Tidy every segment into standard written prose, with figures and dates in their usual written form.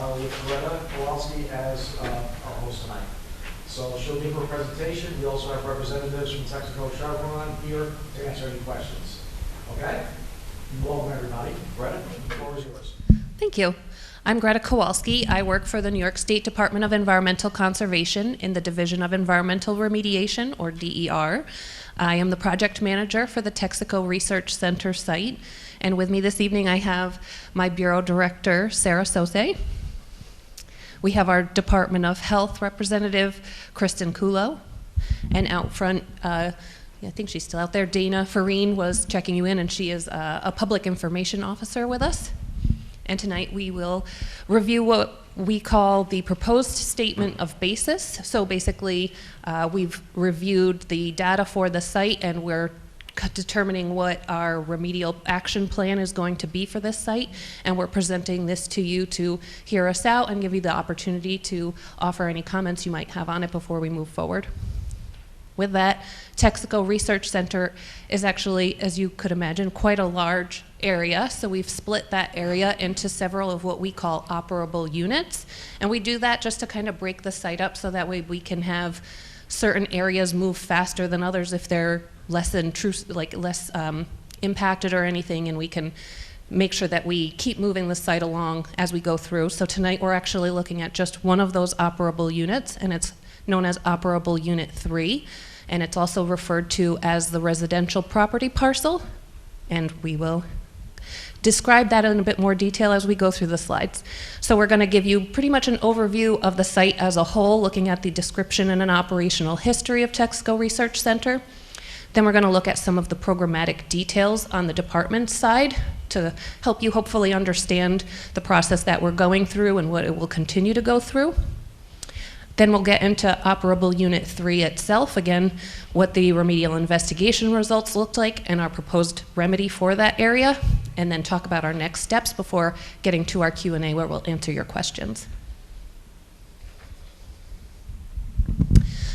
with Greta Kowalski as our host tonight. So she'll give her presentation. We also have representatives from Texaco Chevron here to answer any questions. Okay? Welcome, everybody. Greta, the floor is yours. Thank you. I'm Greta Kowalski. I work for the New York State Department of Environmental Conservation in the Division of Environmental Remediation, or DER. I am the project manager for the Texaco Research Center site. And with me this evening, I have my Bureau Director, Sarah Sose. We have our Department of Health representative, Kristen Kulo. And out front, I think she's still out there, Dana Farine was checking you in, and she is a public information officer with us. And tonight we will review what we call the proposed statement of basis. So basically, we've reviewed the data for the site, and we're determining what our remedial action plan is going to be for this site. And we're presenting this to you to hear us out and give you the opportunity to offer any comments you might have on it before we move forward. With that, Texaco Research Center is actually, as you could imagine, quite a large area. So we've split that area into several of what we call operable units. And we do that just to kind of break the site up so that way we can have certain areas move faster than others if they're less impacted or anything, and we can make sure that we keep moving the site along as we go through. So tonight we're actually looking at just one of those operable units, and it's known as Operable Unit 3. And it's also referred to as the residential property parcel. And we will describe that in a bit more detail as we go through the slides. So we're going to give you pretty much an overview of the site as a whole, looking at the description and an operational history of Texaco Research Center. Then we're going to look at some of the programmatic details on the department side to help you hopefully understand the process that we're going through and what it will continue to go through. Then we'll get into Operable Unit 3 itself, again, what the remedial investigation results looked like and our proposed remedy for that area, and then talk about our next steps before getting to our Q&A where we'll answer your questions.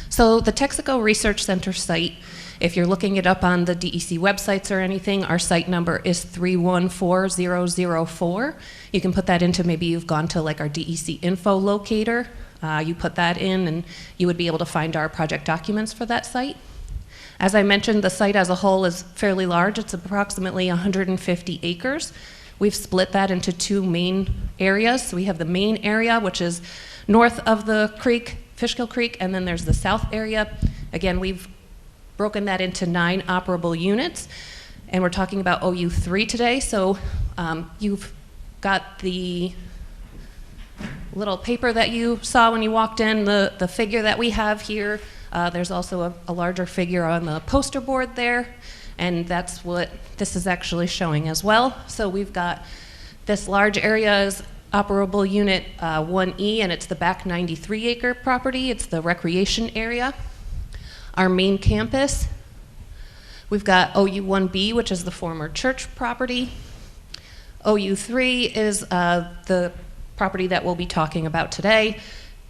So the Texaco Research Center site, if you're looking it up on the DEC websites or anything, our site number is 314004. You can put that into, maybe you've gone to like our DEC info locator. You put that in and you would be able to find our project documents for that site. As I mentioned, the site as a whole is fairly large. It's approximately 150 acres. We've split that into two main areas. So we have the main area, which is north of the creek, Fishkill Creek, and then there's the south area. Again, we've broken that into 9 operable units, and we're talking about OU3 today. So you've got the little paper that you saw when you walked in, the figure that we have here. There's also a larger figure on the poster board there, and that's what this is actually showing as well. So we've got this large area is Operable Unit 1E, and it's the back 93-acre property. It's the recreation area. Our main campus, we've got OU1B, which is the former church property. OU3 is the property that we'll be talking about today.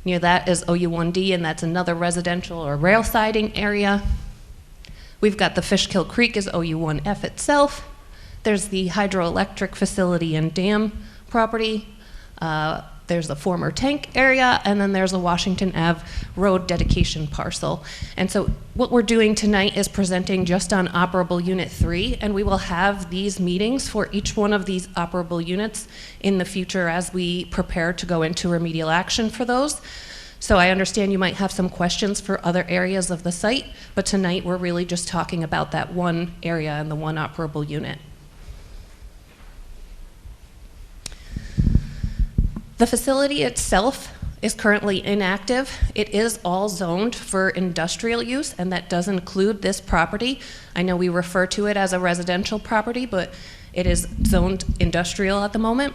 Near that is OU1D, and that's another residential or rail siding area. We've got the Fishkill Creek is OU1F itself. There's the hydroelectric facility and dam property. There's the former tank area, and then there's a Washington Ave road dedication parcel. And so what we're doing tonight is presenting just on Operable Unit 3, and we will have these meetings for each one of these operable units in the future as we prepare to go into remedial action for those. So I understand you might have some questions for other areas of the site, but tonight we're really just talking about that one area and the one operable unit. The facility itself is currently inactive. It is all zoned for industrial use, and that does include this property. I know we refer to it as a residential property, but it is zoned industrial at the moment.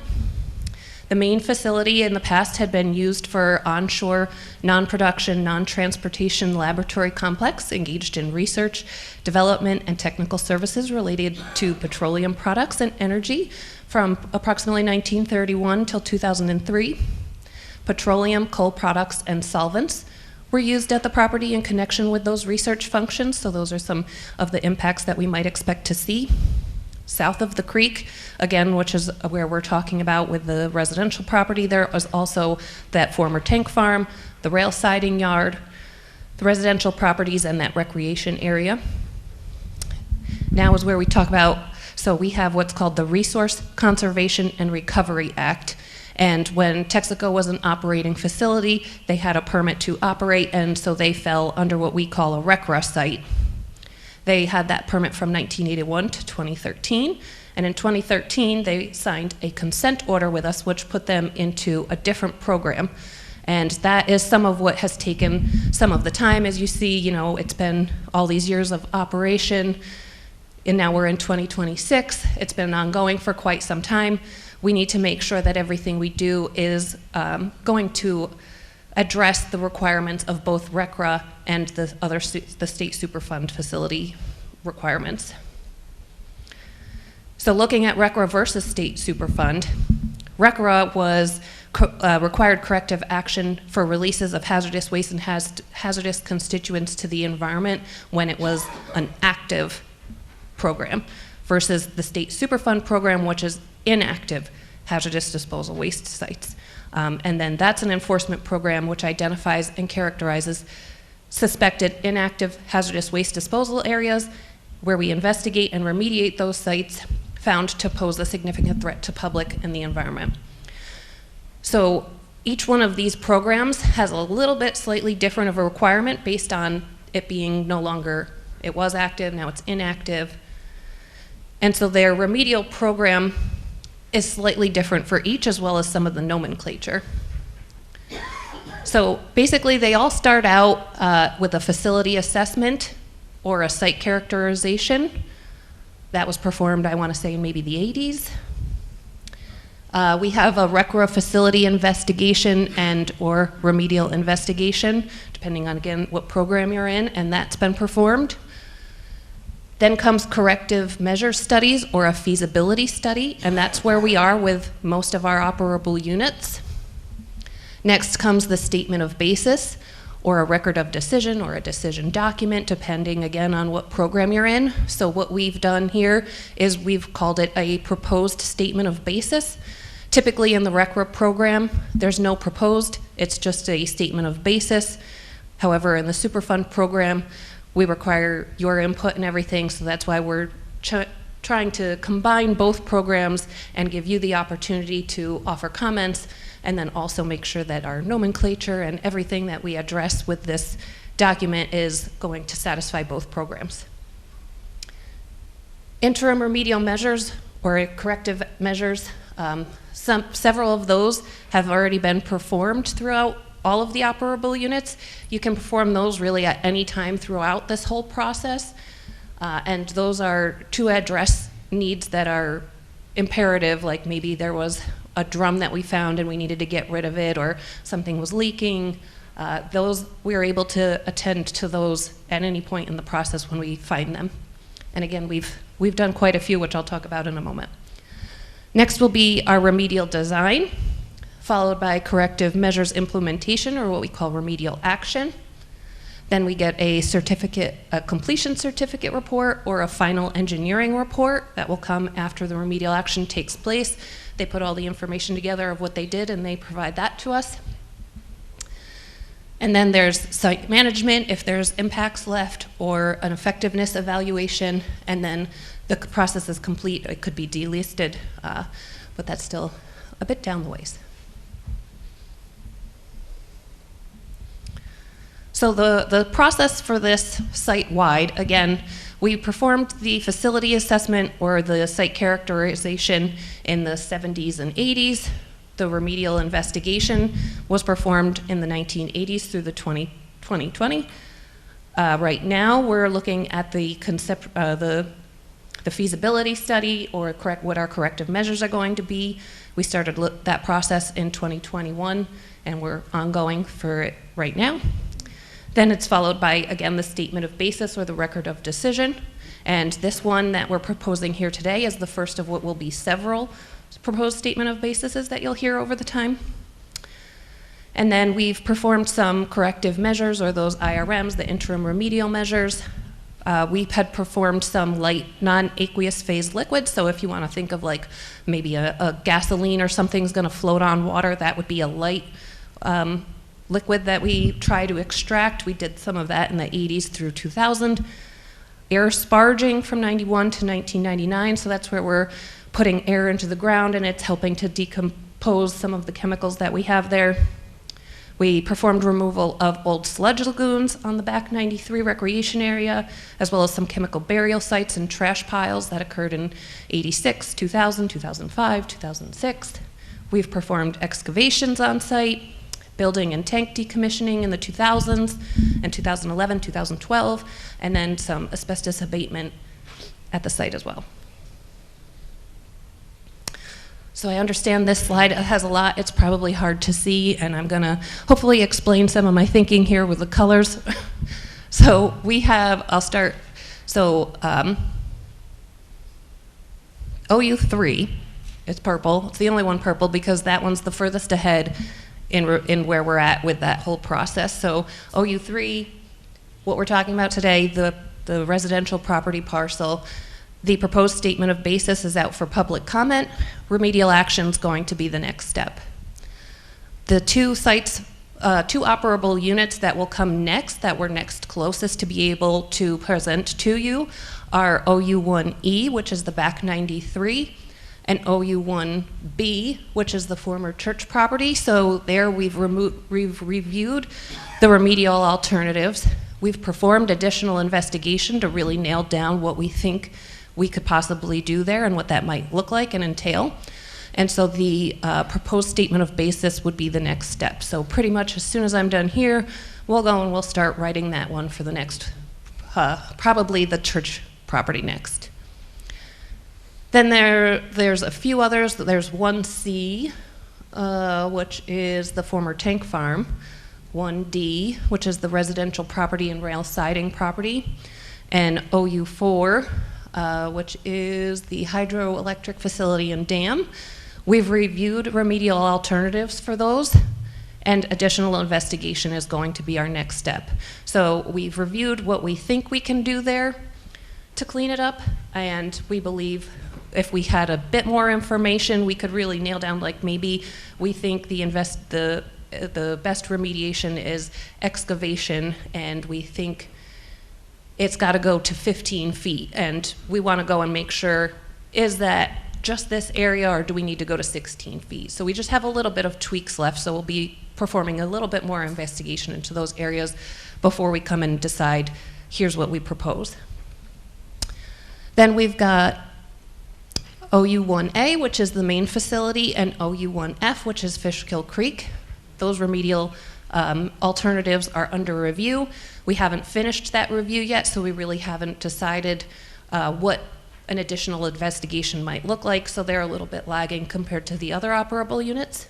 The main facility in the past had been used for onshore, non-production, non-transportation laboratory complex engaged in research, development, and technical services related to petroleum products and energy from approximately 1931 till 2003. Petroleum, coal products, and solvents were used at the property in connection with those research functions, so those are some of the impacts that we might expect to see. south of the creek, again, which is where we're talking about with the residential property. There was also that former tank farm, the rail siding yard, the residential properties, and that recreation area. Now is where we talk about, so we have what's called the Resource Conservation and Recovery Act. And when Texaco was an operating facility, they had a permit to operate, and so they fell under what we call a RCRA site. They had that permit from 1981 to 2013, and in 2013 they signed a consent order with us, which put them into a different program. And that is some of what has taken some of the time. As you see, you know, it's been all these years of operation, and now we're in 2026. It's been ongoing for quite some time. We need to make sure that everything we do is going to address the requirements of both RCRA and the state Superfund facility requirements. So looking at RCRA versus state Superfund, RCRA was required corrective action for releases of hazardous waste and hazardous constituents to the environment when it was an active program, versus the state Superfund program, which is inactive hazardous disposal waste sites. And then that's an enforcement program which identifies and characterizes suspected inactive hazardous waste disposal areas where we investigate and remediate those sites found to pose a significant threat to public and the environment. So each one of these programs has a little bit slightly different of a requirement based on it being no longer, it was active, now it's inactive. And so their remedial program is slightly different for each, as well as some of the nomenclature. So basically they all start out with a facility assessment or a site characterization. That was performed, I want to say, in maybe the 80s. We have a RCRA facility investigation and or remedial investigation, depending on, again, what program you're in, and that's been performed. Then comes corrective measure studies or a feasibility study, and that's where we are with most of our operable units. Next comes the statement of basis, or a record of decision or a decision document, depending again on what program you're in. So what we've done here is we've called it a proposed statement of basis. Typically in the RCRA program, there's no proposed, it's just a statement of basis. However, in the Superfund program, we require your input and everything, so that's why we're trying to combine both programs and give you the opportunity to offer comments, and then also make sure that our nomenclature and everything that we address with this document is going to satisfy both programs. Interim remedial measures or corrective measures, several of those have already been performed throughout all of the operable units. You can perform those really at any time throughout this whole process, and those are to address needs that are imperative, like maybe there was a drum that we found and we needed to get rid of it, or something was leaking. Those, we are able to attend to those at any point in the process when we find them. And again, we've done quite a few, which I'll talk about in a moment. Next will be our remedial design, followed by corrective measures implementation, or what we call remedial action. Then we get a certificate, a completion certificate report, or a final engineering report that will come after the remedial action takes place. They put all the information together of what they did and they provide that to us. And then there's site management, if there's impacts left, or an effectiveness evaluation, and then the process is complete. It could be delisted, but that's still a bit down the ways. So the process for this site-wide, again, we performed the facility assessment or the site characterization in the 70s and 80s. The remedial investigation was performed in the 1980s through the 2020. Right now, we're looking at the feasibility study, or what our corrective measures are going to be. We started that process in 2021, and we're ongoing for it right now. Then it's followed by, again, the statement of basis or the record of decision. And this one that we're proposing here today is the first of what will be several proposed statement of bases that you'll hear over the time. And then we've performed some corrective measures, or those IRMs, the interim remedial measures, We had performed some light non-aqueous phase liquids, so if you want to think of like maybe a gasoline or something's going to float on water, that would be a light liquid that we try to extract. We did some of that in the 80s through 2000. Air sparging from 91 to 1999, so that's where we're putting air into the ground and it's helping to decompose some of the chemicals that we have there. We performed removal of old sludge lagoons on the back 93 recreation area, as well as some chemical burial sites and trash piles that occurred in 86, 2000, 2005, 2006. We've performed excavations on site, building and tank decommissioning in the 2000s and 2011, 2012, and then some asbestos abatement at the site as well. So I understand this slide has a lot. It's probably hard to see, and I'm going to hopefully explain some of my thinking here with the colors. So we have, I'll start, so OU3, it's purple. It's the only one purple because that one's the furthest ahead in where we're at with that whole process. So OU3, what we're talking about today, the residential property parcel, the proposed statement of basis is out for public comment. Remedial action is going to be the next step. The two sites, two operable units that will come next, that we're next closest to be able to present to you, are OU1E, which is the back 93, and OU1B, which is the former church property. So there we've reviewed the remedial alternatives. We've performed additional investigation to really nail down what we think we could possibly do there and what that might look like and entail. And so the proposed statement of basis would be the next step. So pretty much as soon as I'm done here, we'll go and we'll start writing that one for the next, probably the church property next. Then there's a few others. There's 1C, which is the former tank farm. 1D, which is the residential property and rail siding property. And OU4, which is the hydroelectric facility and dam. We've reviewed remedial alternatives for those, and additional investigation is going to be our next step. So we've reviewed what we think we can do there to clean it up, and we believe if we had a bit more information, we could really nail down, like maybe we think the best remediation is excavation, and we think it's got to go to 15 feet, and we want to go and make sure, is that just this area, or do we need to go to 16 feet? So we just have a little bit of tweaks left, so we'll be performing a little bit more investigation into those areas before we come and decide, here's what we propose. Then we've got OU1A, which is the main facility, and OU1F, which is Fishkill Creek. Those remedial alternatives are under review. We haven't finished that review yet, so we really haven't decided what an additional investigation might look like, so they're a little bit lagging compared to the other operable units.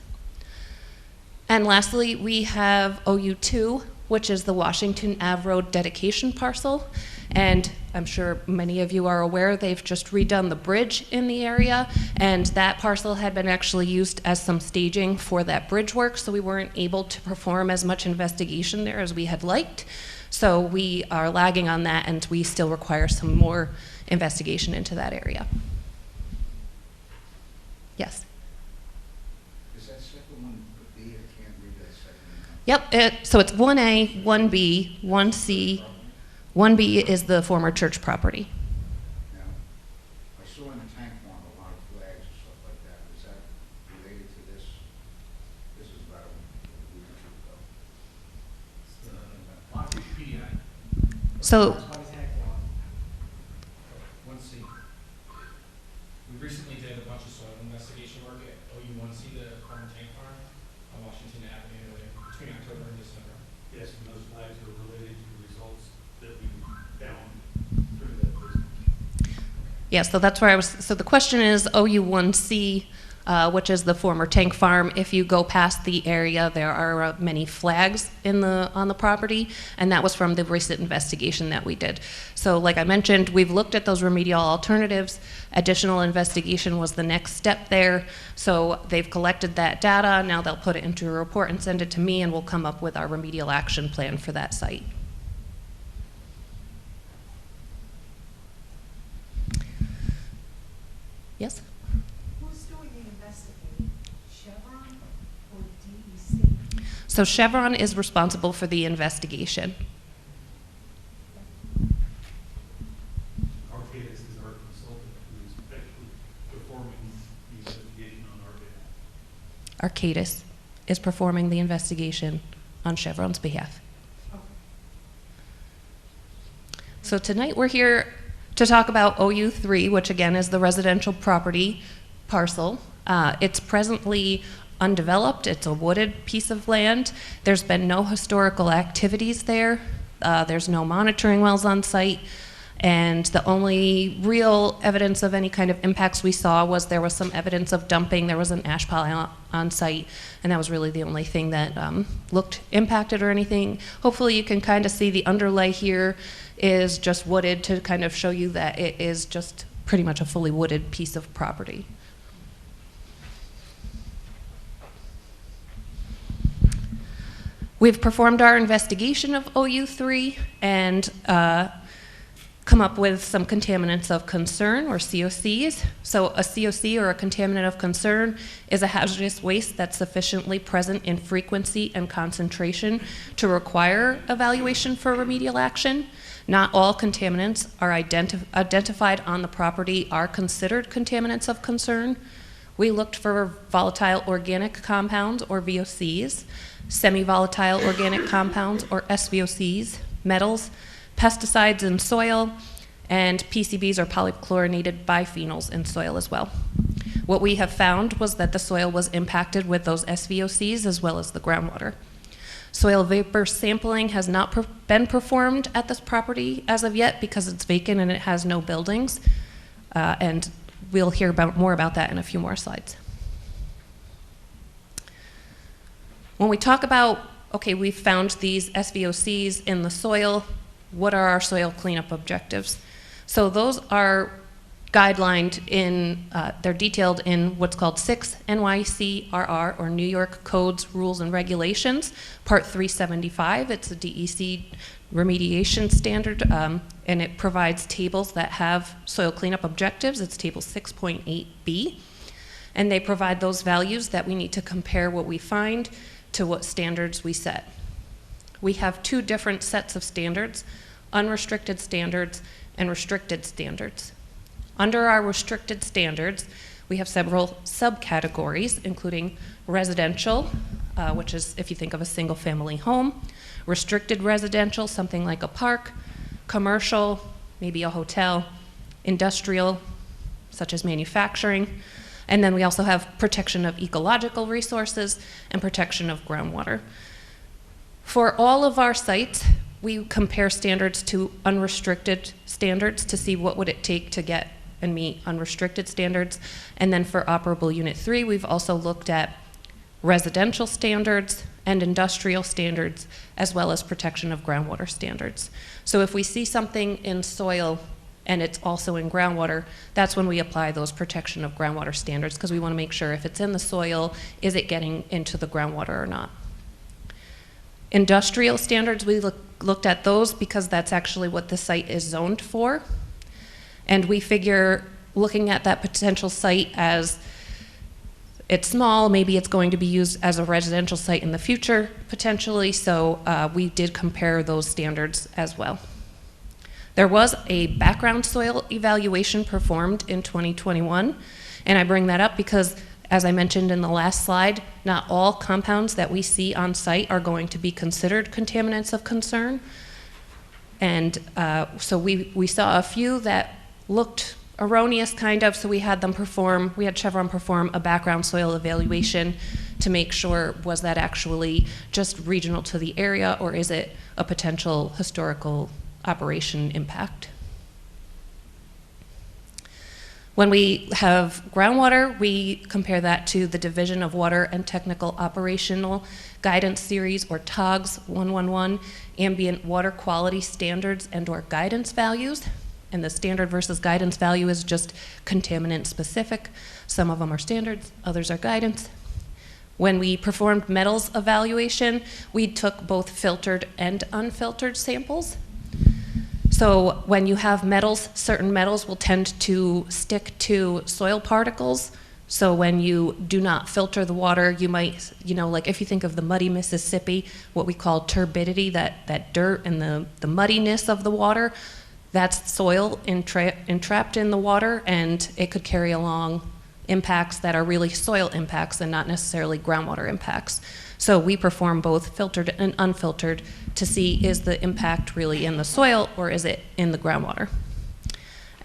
And lastly, we have OU2, which is the Washington Ave Road dedication parcel. And I'm sure many of you are aware they've just redone the bridge in the area, and that parcel had been actually used as some staging for that bridge work, so we weren't able to perform as much investigation there as we had liked. So we are lagging on that, and we still require some more investigation into that area. Yes? Is that second one B? I can't read that second one. Yep, so it's 1A, 1B, 1C, 1B is the former church property. Now, I saw in the tank farm a lot of flags and stuff like that. Is that related to this? This is about a week or two ago. PDI. So, We recently did a bunch of soil investigation work at OU1C, the former tank farm on Washington Avenue between October and December. Yes, and those flags are related to the results that we found through that visit. yeah, so that's where I was, so the question is OU1C, which is the former tank farm. If you go past the area, there are many flags on the property, and that was from the recent investigation that we did. So like I mentioned, we've looked at those remedial alternatives. Additional investigation was the next step there. So they've collected that data. Now they'll put it into a report and send it to me, and we'll come up with our remedial action plan for that site. Yes? Who's doing the investigating? Chevron or DEC? So Chevron is responsible for the investigation. Arcadis is our consultant who's actually performing the investigation on our behalf. Arcadis is performing the investigation on Chevron's behalf. Okay. So tonight we're here to talk about OU3, which again is the residential property parcel. It's presently undeveloped. It's a wooded piece of land. There's been no historical activities there. There's no monitoring wells on site. And the only real evidence of any kind of impacts we saw was there was some evidence of dumping. There was an ash pile on site, and that was really the only thing that looked impacted or anything. Hopefully you can kind of see the underlay here is just wooded to kind of show you that it is just pretty much a fully wooded piece of property. We've performed our investigation of OU3 and come up with some contaminants of concern, or COCs. So a COC, or a contaminant of concern, is a hazardous waste that's sufficiently present in frequency and concentration to require evaluation for remedial action. Not all contaminants are identified on the property are considered contaminants of concern. We looked for volatile organic compounds, or VOCs, semi-volatile organic compounds, or SVOCs, metals, pesticides in soil, and PCBs, or polychlorinated biphenyls, in soil as well. What we have found was that the soil was impacted with those SVOCs as well as the groundwater. Soil vapor sampling has not been performed at this property as of yet because it's vacant and it has no buildings, and we'll hear more about that in a few more slides. When we talk about, okay, we've found these SVOCs in the soil, what are our soil cleanup objectives? So those are guidelined in, they're detailed in what's called 6 NYCRR, or New York Codes, Rules, and Regulations, Part 375. It's a DEC remediation standard, and it provides tables that have soil cleanup objectives. It's table 6.8B, and they provide those values that we need to compare what we find to what standards we set. We have two different sets of standards: unrestricted standards and restricted standards. Under our restricted standards, we have several subcategories, including residential, which is if you think of a single family home; restricted residential, something like a park; commercial, maybe a hotel; industrial, such as manufacturing; and then we also have protection of ecological resources and protection of groundwater. For all of our sites, we compare standards to unrestricted standards to see what would it take to get and meet unrestricted standards. And then for operable unit 3, we've also looked at residential standards and industrial standards, as well as protection of groundwater standards. So if we see something in soil and it's also in groundwater, that's when we apply those protection of groundwater standards, because we want to make sure if it's in the soil, is it getting into the groundwater or not. Industrial standards, we looked at those because that's actually what the site is zoned for. And we figure, looking at that potential site as it's small, maybe it's going to be used as a residential site in the future, potentially, so we did compare those standards as well. There was a background soil evaluation performed in 2021, and I bring that up because, as I mentioned in the last slide, not all compounds that we see on site are going to be considered contaminants of concern. And so we saw a few that looked erroneous, kind of, so we had Chevron perform a background soil evaluation to make sure, was that actually just regional to the area, or is it a potential historical operation impact? When we have groundwater, we compare that to the Division of Water and Technical Operational Guidance Series, or TOGS 111, Ambient Water Quality Standards and/or Guidance Values. And the standard versus guidance value is just contaminant specific. Some of them are standards, others are guidance. When we performed metals evaluation, we took both filtered and unfiltered samples. So when you have metals, certain metals will tend to stick to soil particles. So when you do not filter the water, you might, like if you think of the muddy Mississippi, what we call turbidity, that dirt and the muddiness of the water, that's soil entrapped in the water, and it could carry along impacts that are really soil impacts and not necessarily groundwater impacts. So we perform both filtered and unfiltered to see, is the impact really in the soil or is it in the groundwater?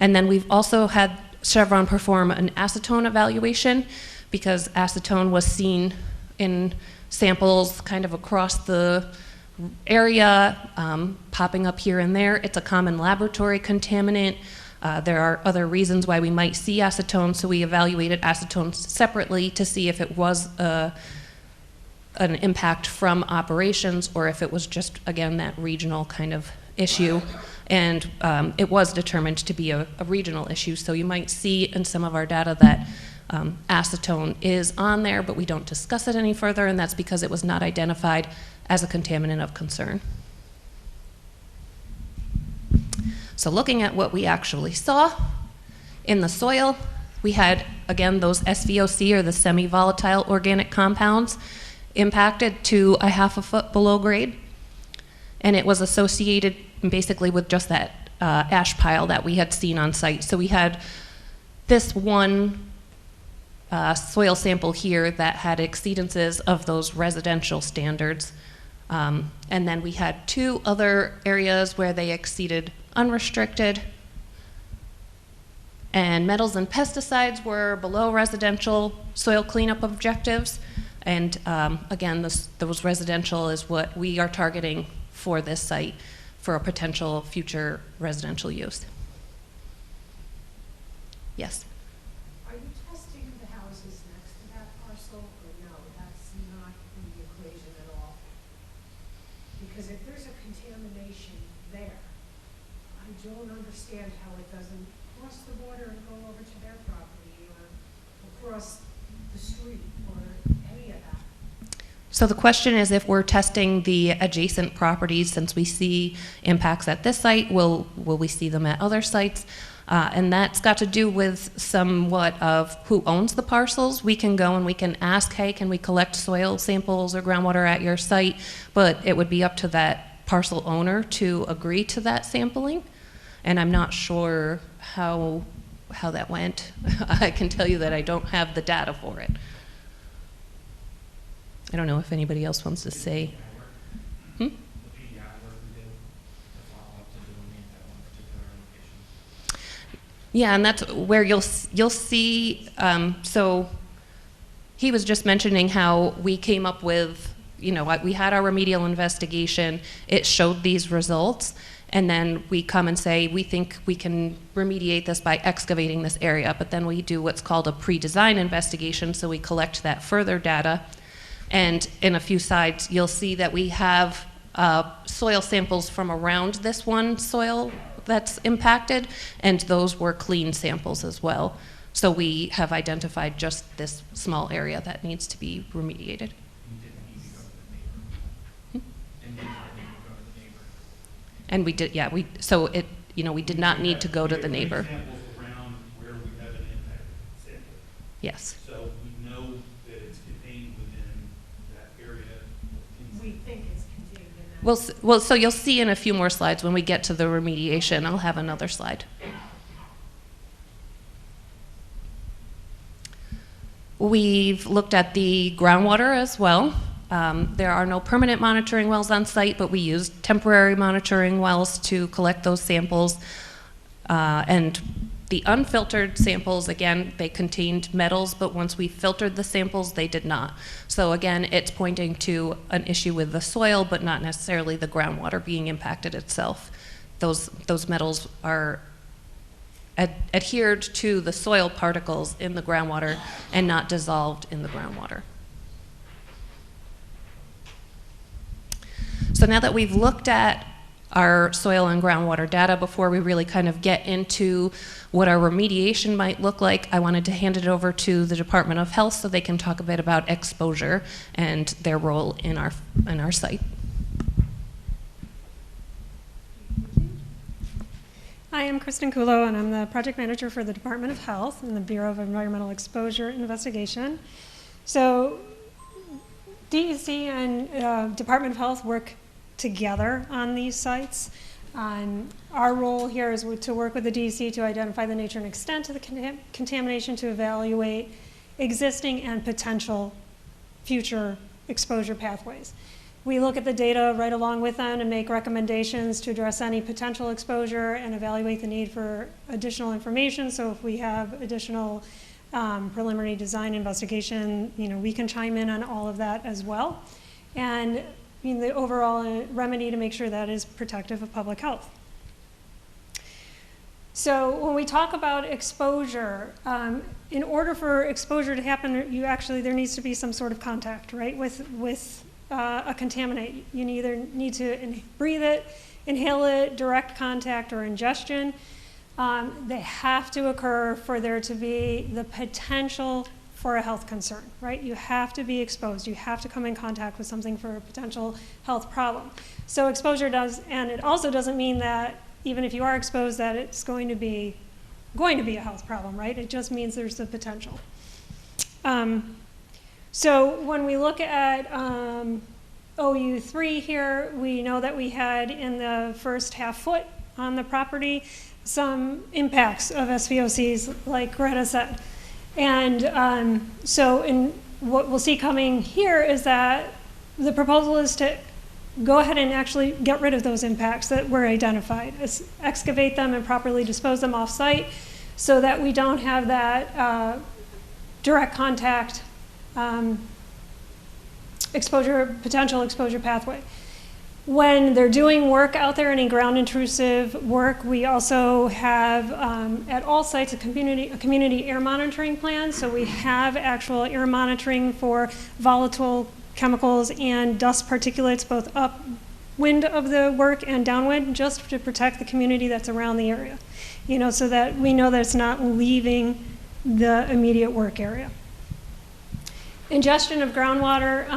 And then we've also had Chevron perform an acetone evaluation, because acetone was seen in samples kind of across the area, popping up here and there. It's a common laboratory contaminant. There are other reasons why we might see acetone, so we evaluated acetone separately to see if it was an impact from operations or if it was just, again, that regional kind of issue. And it was determined to be a regional issue, so you might see in some of our data that acetone is on there, but we don't discuss it any further, and that's because it was not identified as a contaminant of concern. So looking at what we actually saw in the soil, we had, again, those SVOC, or the semi-volatile organic compounds, impacted to a 1/2 foot below grade. And it was associated basically with just that ash pile that we had seen on site. So we had this one soil sample here that had exceedances of those residential standards. And then we had 2 other areas where they exceeded unrestricted. And metals and pesticides were below residential soil cleanup objectives. And again, those residential is what we are targeting for this site for a potential future residential use. Yes? Are you testing the houses next to that parcel, or no, that's not in the equation at all? Because if there's a contamination there, I don't understand how it doesn't cross the border and go over to their property, or across the street, or any of that. So the question is, if we're testing the adjacent properties, since we see impacts at this site, will we see them at other sites? And that's got to do with somewhat of who owns the parcels. We can go and we can ask, hey, can we collect soil samples or groundwater at your site? But it would be up to that parcel owner to agree to that sampling. And I'm not sure how that went. I can tell you that I don't have the data for it. I don't know if anybody else wants to say. The PDI work we did to follow up to delineate that one particular location. Yeah, and that's where you'll see, so he was just mentioning how we came up with, we had our remedial investigation, it showed these results, and then we come and say, we think we can remediate this by excavating this area, but then we do what's called a pre-design investigation, so we collect that further data. And in a few slides, you'll see that we have soil samples from around this one soil that's impacted, and those were clean samples as well. So we have identified just this small area that needs to be remediated. You didn't need to go to the neighbor. And you didn't need to go to the neighbor. And we did, yeah, we did not need to go to the neighbor. Samples around where we have an impact sample. Yes. So we know that it's contained within that area. We think it's contained in that. Well, so you'll see in a few more slides when we get to the remediation. I'll have another slide. We've looked at the groundwater as well. There are no permanent monitoring wells on site, but we used temporary monitoring wells to collect those samples. And the unfiltered samples, again, they contained metals, but once we filtered the samples, they did not. So again, it's pointing to an issue with the soil, but not necessarily the groundwater being impacted itself. Those metals are adhered to the soil particles in the groundwater and not dissolved in the groundwater. So now that we've looked at our soil and groundwater data, before we really kind of get into what our remediation might look like, I wanted to hand it over to the Department of Health so they can talk a bit about exposure and their role in our site. Hi, I'm Kristen Kulo, and I'm the project manager for the Department of Health and the Bureau of Environmental Exposure Investigation. So DEC and Department of Health work together on these sites. Our role here is to work with the DEC to identify the nature and extent of the contamination, to evaluate existing and potential future exposure pathways. We look at the data right along with them and make recommendations to address any potential exposure and evaluate the need for additional information. So if we have additional preliminary design investigation, we can chime in on all of that as well. And the overall remedy to make sure that is protective of public health. So when we talk about exposure, in order for exposure to happen, there needs to be some sort of contact, right, with a contaminant. You either need to breathe it, inhale it, direct contact, or ingestion. They have to occur for there to be the potential for a health concern, right? You have to be exposed. You have to come in contact with something for a potential health problem. So exposure does, and it also doesn't mean that even if you are exposed that it's going to be a health problem, right? It just means there's the potential. So when we look at OU3 here, we know that we had in the first half foot on the property some impacts of SVOCs, like Greta said. And so what we'll see coming here is that the proposal is to go ahead and actually get rid of those impacts that were identified, excavate them and properly dispose them off-site so that we don't have that direct contact potential exposure pathway. When they're doing work out there, any ground intrusive work, we also have at all sites a community air monitoring plan. So we have actual air monitoring for volatile chemicals and dust particulates, both upwind of the work and downwind, just to protect the community that's around the area, so that we know that it's not leaving the immediate work area. Ingestion of groundwater,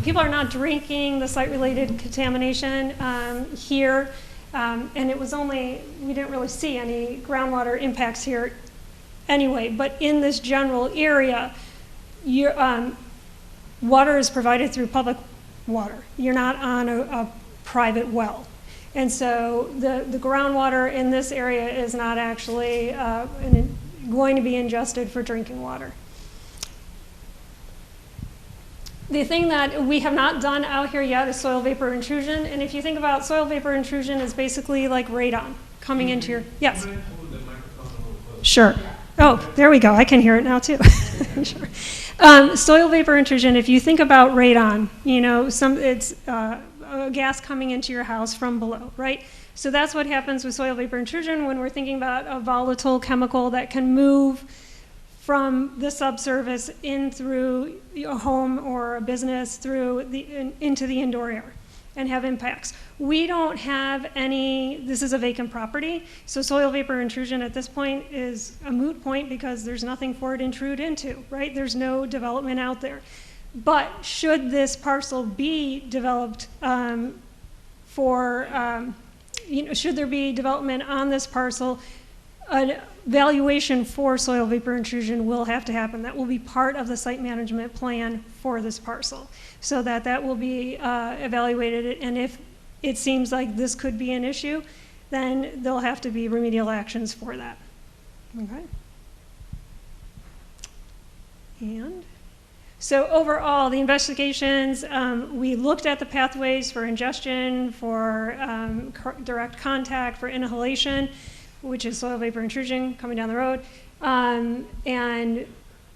people are not drinking the site-related contamination here, and we didn't really see any groundwater impacts here anyway, but in this general area, water is provided through public water. You're not on a private well. And so the groundwater in this area is not actually going to be ingested for drinking water. The thing that we have not done out here yet is soil vapor intrusion. And if you think about soil vapor intrusion is basically like radon coming into your, yes. Can I hold the microphone a little closer? Sure. Oh, there we go. I can hear it now too. Sure. Soil vapor intrusion, if you think about radon, it's a gas coming into your house from below, right? So that's what happens with soil vapor intrusion when we're thinking about a volatile chemical that can move from the subsurface in through a home or a business into the indoor air and have impacts. We don't have this is a vacant property, so soil vapor intrusion at this point is a moot point because there's nothing for it to intrude into, right? There's no development out there. But should this parcel be developed should there be development on this parcel, an evaluation for soil vapor intrusion will have to happen. That will be part of the site management plan for this parcel, so that will be evaluated. And if it seems like this could be an issue, then there'll have to be remedial actions for that. Okay. And so overall, the investigations, we looked at the pathways for ingestion, for direct contact, for inhalation, which is soil vapor intrusion coming down the road, and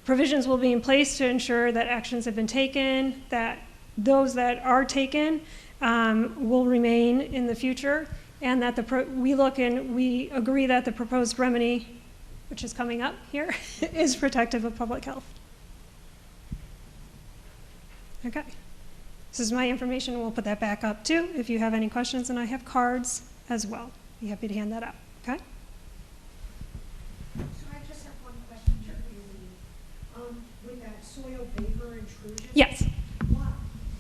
provisions will be in place to ensure that actions have been taken, that those that are taken will remain in the future, and that we agree that the proposed remedy, which is coming up here, is protective of public health. Okay, this is my information. We'll put that back up too if you have any questions, and I have cards as well. Be happy to hand that out. Okay. So I just have one question, Jeremy. With that soil vapor intrusion? Yes.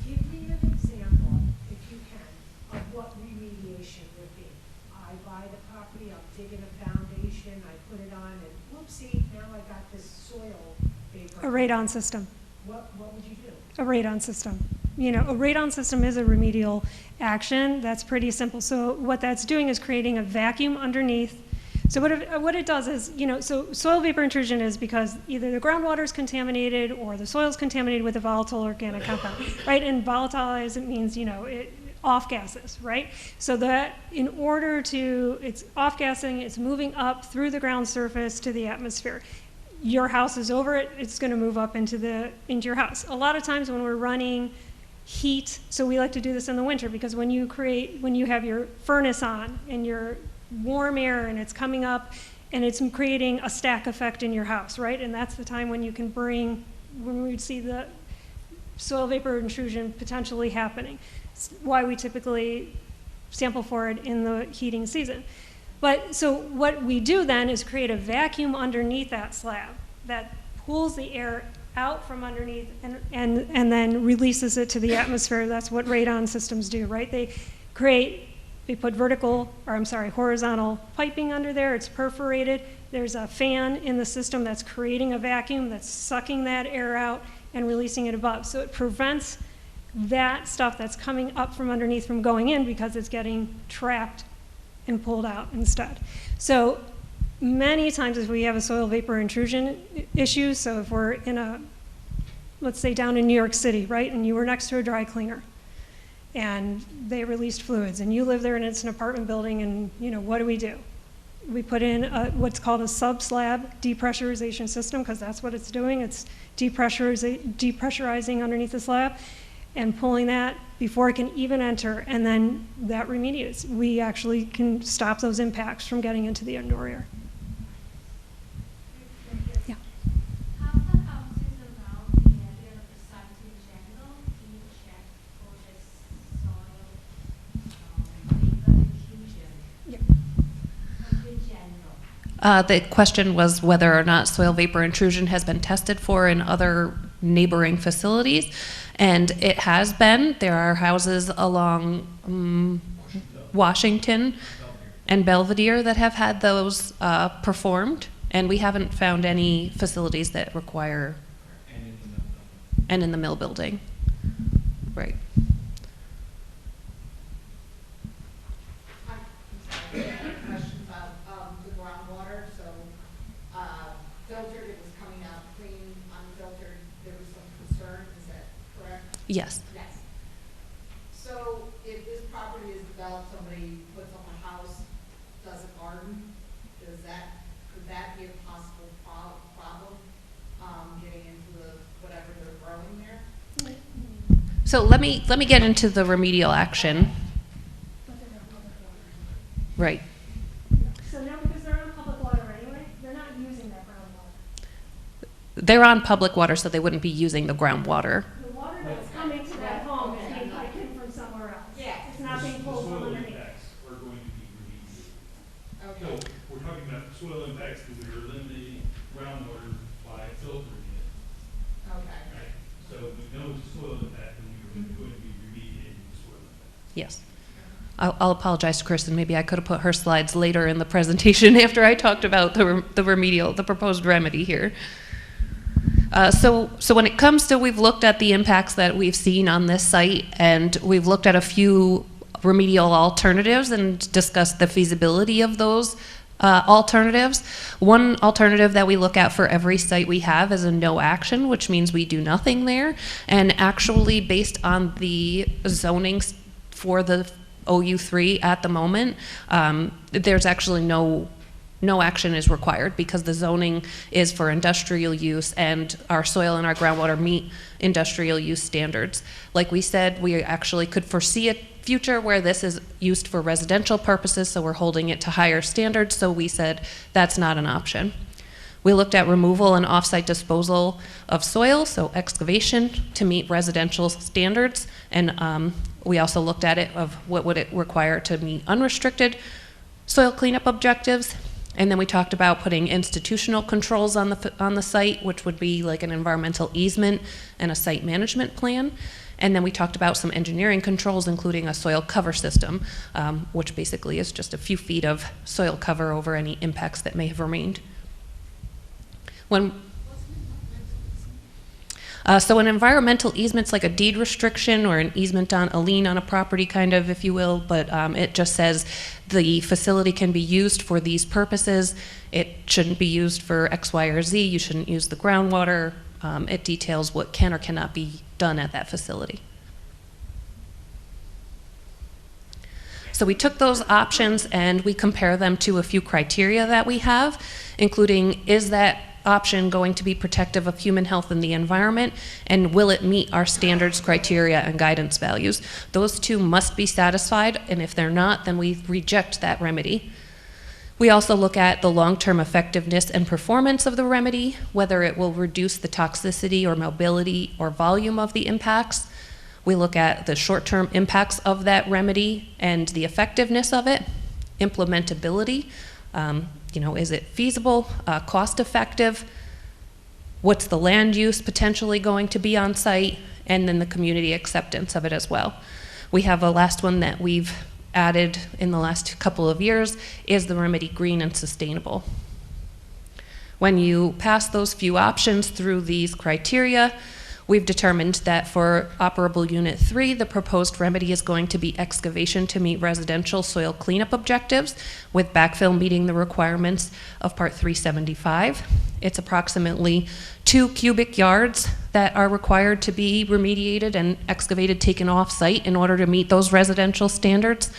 Give me an example, if you can, of what remediation would be. I buy the property, I'll dig it see, now I got this soil vapor. A radon system. What would you do? A radon system. You know, a radon system is a remedial action. That's pretty simple. So what that's doing is creating a vacuum underneath. So what it does is, you know, so soil vapor intrusion is because either the groundwater is contaminated or the soil is contaminated with a volatile organic compound, right? And volatilize, it means, you know, off gases, right? So that in order to, it's off gassing, it's moving up through the ground surface to the atmosphere. Your house is over it, it's going to move up into your house. A lot of times when we're running heat, so we like to do this in the winter because when you have your furnace on and your warm air and it's coming up and it's creating a stack effect in your house, right? And that's the time when you can when we would see the soil vapor intrusion potentially happening. It's why we typically sample for it in the heating season. But so what we do then is create a vacuum underneath that slab that pulls the air out from underneath and then releases it to the atmosphere. That's what radon systems do, right? They put horizontal piping under there. It's perforated. There's a fan in the system that's creating a vacuum that's sucking that air out and releasing it above. So it prevents that stuff that's coming up from underneath from going in because it's getting trapped and pulled out instead. So many times if we have a soil vapor intrusion issue, so if we're let's say down in New York City, right, and you were next to a dry cleaner, and they released fluids, and you live there and it's an apartment building, and you know, what do? We put in what's called a sub-slab depressurization system, because that's what it's doing. It's depressurizing underneath the slab and pulling that before it can even enter, and then that remediates. We actually can stop those impacts from getting into the indoor air. Yeah. Have the houses around the area of the site in general been checked for this soil vapor intrusion? Yeah. In general? The question was whether or not soil vapor intrusion has been tested for in other neighboring facilities, and it has been. There are houses along Washington and Belvedere that have had those performed, and we haven't found any facilities that require, and in the mill building. Right. Question about the groundwater. So filtered, it was coming out clean. Unfiltered, there was some concern. Is that correct? Yes. Yes. So if this property is developed, somebody puts up a house, does a garden, could that be a possible problem getting into whatever they're growing there? So let me get into the remedial action. Right. So now because they're on public water anyway, they're not using that groundwater. They're on public water, so they wouldn't be using the groundwater. The water that's coming to that home is being piped in from somewhere else. Yeah. It's not being The pulled from soil underneath. impacts are going to be remediated. Okay. So we're talking about soil impacts because we're eliminating groundwater by filtering it, Okay. right? So we know it's a soil impact and we're going to be remediating the soil impact. Yes. I'll apologize to Kristen. Maybe I could have put her slides later in the presentation after I talked about the proposed remedy here. So when it comes to, we've looked at the impacts that we've seen on this site, and we've looked at a few remedial alternatives and discussed the feasibility of those alternatives. One alternative that we look at for every site we have is a no action, which means we do nothing there. And actually, based on the zoning for the OU3 at the moment, there's actually no action is required because the zoning is for industrial use and our soil and our groundwater meet industrial use standards. Like we said, we actually could foresee a future where this is used for residential purposes, so we're holding it to higher standards, so we said that's not an option. We looked at removal and offsite disposal of soil, so excavation to meet residential standards, and we also looked at it of what would it require to meet unrestricted soil cleanup objectives. And then we talked about putting institutional controls on the site, which would be like an environmental easement and a site management plan. And then we talked about some engineering controls, including a soil cover system, which basically is just a few feet of soil cover over any impacts that may have remained. When so an environmental easement's like a deed restriction or an easement on a lien on a property, kind of, if you will, but it just says the facility can be used for these purposes. It shouldn't be used for X, Y, or Z. You shouldn't use the groundwater. It details what can or cannot be done at that facility. So we took those options and we compare them to a few criteria that we have, including, is that option going to be protective of human health and the environment, and will it meet our standards, criteria, and guidance values? Those two must be satisfied, and if they're not, then we reject that remedy. We also look at the long-term effectiveness and performance of the remedy, whether it will reduce the toxicity or mobility or volume of the impacts. We look at the short-term impacts of that remedy and the effectiveness of it, implementability. Is it feasible, cost-effective? What's the land use potentially going to be on site? And then the community acceptance of it as well. We have a last one that we've added in the last couple of years, is the remedy green and sustainable? When you pass those few options through these criteria, we've determined that for operable unit 3, the proposed remedy is going to be excavation to meet residential soil cleanup objectives, with backfill meeting the requirements of Part 375. It's approximately 2 cubic yards that are required to be remediated and excavated, taken off site in order to meet those residential standards.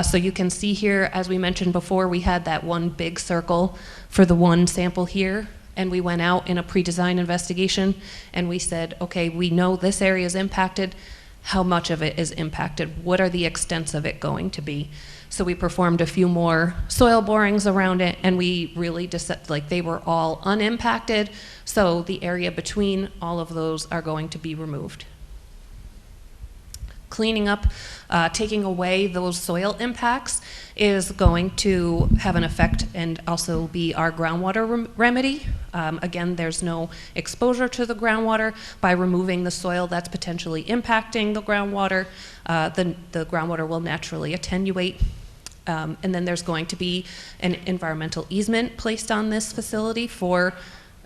So you can see here, as we mentioned before, we had that one big circle for the one sample here. And we went out in a pre-design investigation and we said, okay, we know this area is impacted. How much of it is impacted? What are the extents of it going to be? So we performed a few more soil borings around it, and we really they were all unimpacted. So the area between all of those are going to be removed. Cleaning up, taking away those soil impacts is going to have an effect and also be our groundwater remedy. Again, there's no exposure to the groundwater. By removing the soil that's potentially impacting the groundwater, the groundwater will naturally attenuate. And then there's going to be an environmental easement placed on this facility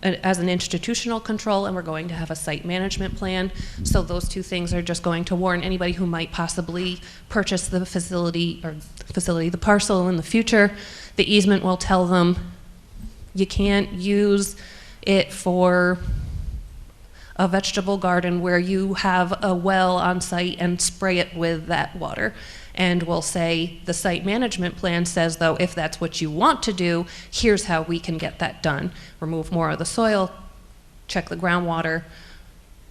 as an institutional control, and we're going to have a site management plan. So those two things are just going to warn anybody who might possibly purchase the the parcel in the future. The easement will tell them you can't use it for a vegetable garden where you have a well on site and spray it with that water. And we'll say the site management plan says, though, if that's what you want to do, here's how we can get that done. Remove more of the soil, check the groundwater.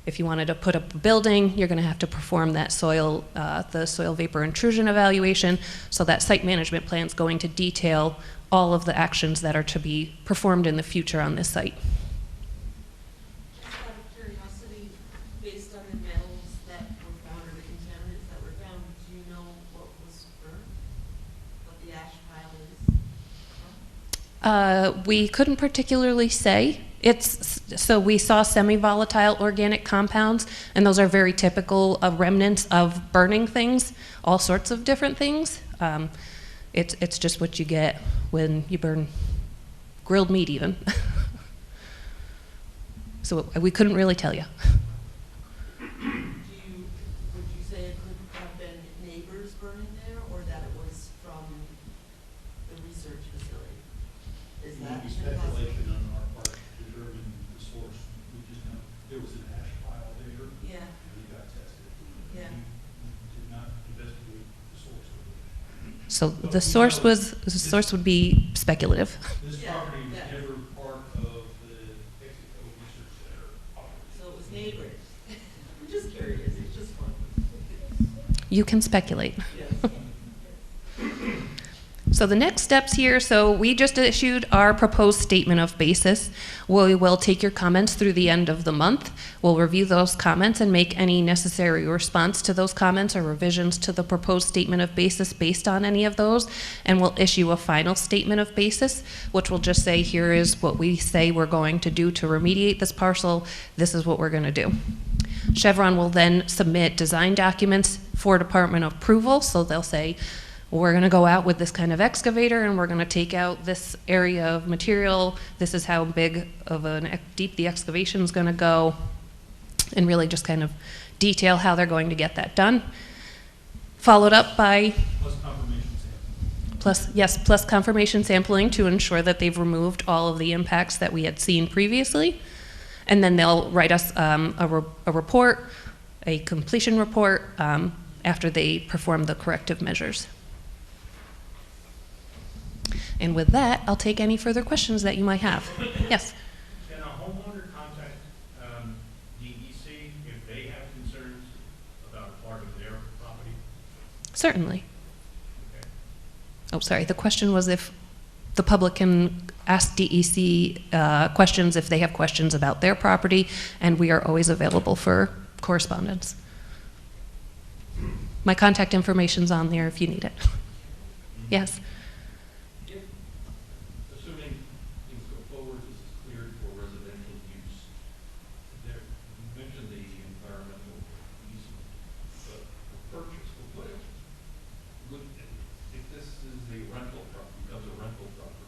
If you wanted to put up a building, you're going to have to perform that the soil vapor intrusion evaluation. So that site management plan is going to detail all of the actions that are to be performed in the future on this site. Just out of curiosity, based on the metals that were found or the contaminants that were found, do you know what was burned? What the ash pile is? We couldn't particularly say. So we saw semi-volatile organic compounds, and those are very typical of remnants of burning things, all sorts of different things. It's just what you get when you burn grilled meat even. So we couldn't really tell you. Would you say it could have been neighbors burning there, or that it was from the research facility? Is It that would be speculation on our part to determine the source. We just know there was an ash pile there. Yeah. And we got tested. Yeah. We did not investigate the source of it. So the source would be speculative. This Yeah, property was yeah. never part of the Texaco Research Center operation. So it was neighbors. I'm just curious, it's just fun. You can speculate. Yes. So the next steps here, so we just issued our proposed statement of basis. We will take your comments through the end of the month. We'll review those comments and make any necessary response to those comments or revisions to the proposed statement of basis based on any of those. And we'll issue a final statement of basis, which will just say, here is what we say we're going to do to remediate this parcel. This is what we're going to do. Chevron will then submit design documents for department approval. So they'll say, we're going to go out with this kind of excavator and we're going to take out this area of material. This is how big of deep the excavation is going to go, and really just kind of detail how they're going to get that done. Followed up by Plus confirmation sampling. plus confirmation sampling to ensure that they've removed all of the impacts that we had seen previously. And then they'll write us a report, a completion report, after they perform the corrective measures. And with that, I'll take any further questions that you might have. Yes? Can a homeowner contact DEC if they have concerns about a part of their property? Certainly. Okay. Oh, sorry. The question was if the public can ask DEC questions if they have questions about their property, and we are always available for correspondence. My contact information's on there if you need it. Yes? If, assuming things go forward, this is cleared for residential use, there, you mentioned the environmental easement, but the purchase, what if this is a rental property, becomes a rental property,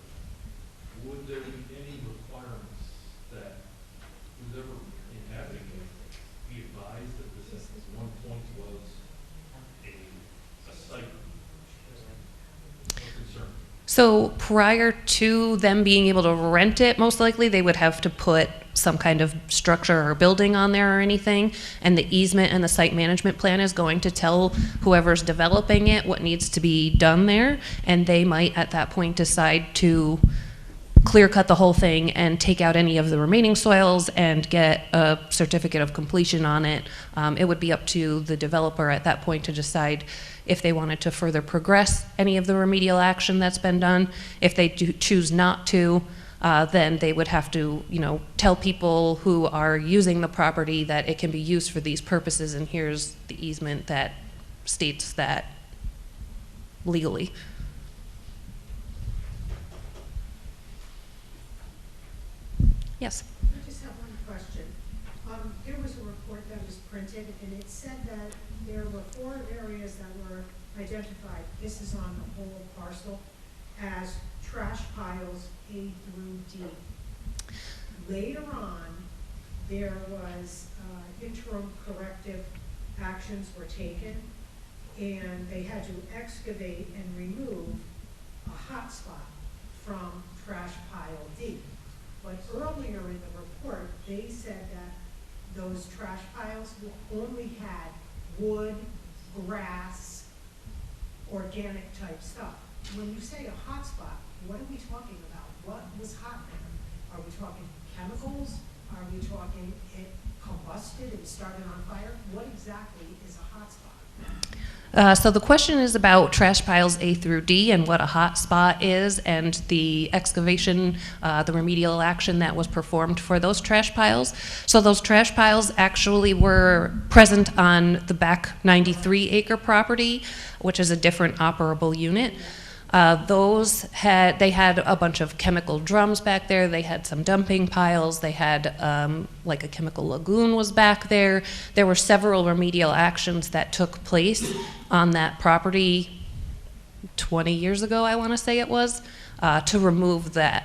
would there be any requirements that whoever inhabiting it be advised that this at one point was a site of concern? So prior to them being able to rent it, most likely they would have to put some kind of structure or building on there or anything, and the easement and the site management plan is going to tell whoever's developing it what needs to be done there, and they might at that point decide to clear cut the whole thing and take out any of the remaining soils and get a certificate of completion on it. It would be up to the developer at that point to decide if they wanted to further progress any of the remedial action that's been done. If they do choose not to, then they would have to, tell people who are using the property that it can be used for these purposes, and here's the easement that states that legally. Yes. I just have one question. There was a report that was printed, and it said that there were 4 areas that were identified, this is on the whole parcel, as trash piles A through D. Later on, there was interim corrective actions were taken, and they had to excavate and remove a hot spot from trash pile D. But earlier in the report, they said that those trash piles only had wood, grass, organic type stuff. When you say a hot spot, what are we talking about? What was hot there? Are we talking chemicals? Are we talking it combusted and started on fire? What exactly is a hot spot? So the question is about trash piles A through D and what a hot spot is, and the excavation, the remedial action that was performed for those trash piles. So those trash piles actually were present on the back 93-acre property, which is a different operable unit. They had a bunch of chemical drums back there. They had some dumping piles. They had like a chemical lagoon was back there. There were several remedial actions that took place on that property 20 years ago, I want to say it was, to remove that.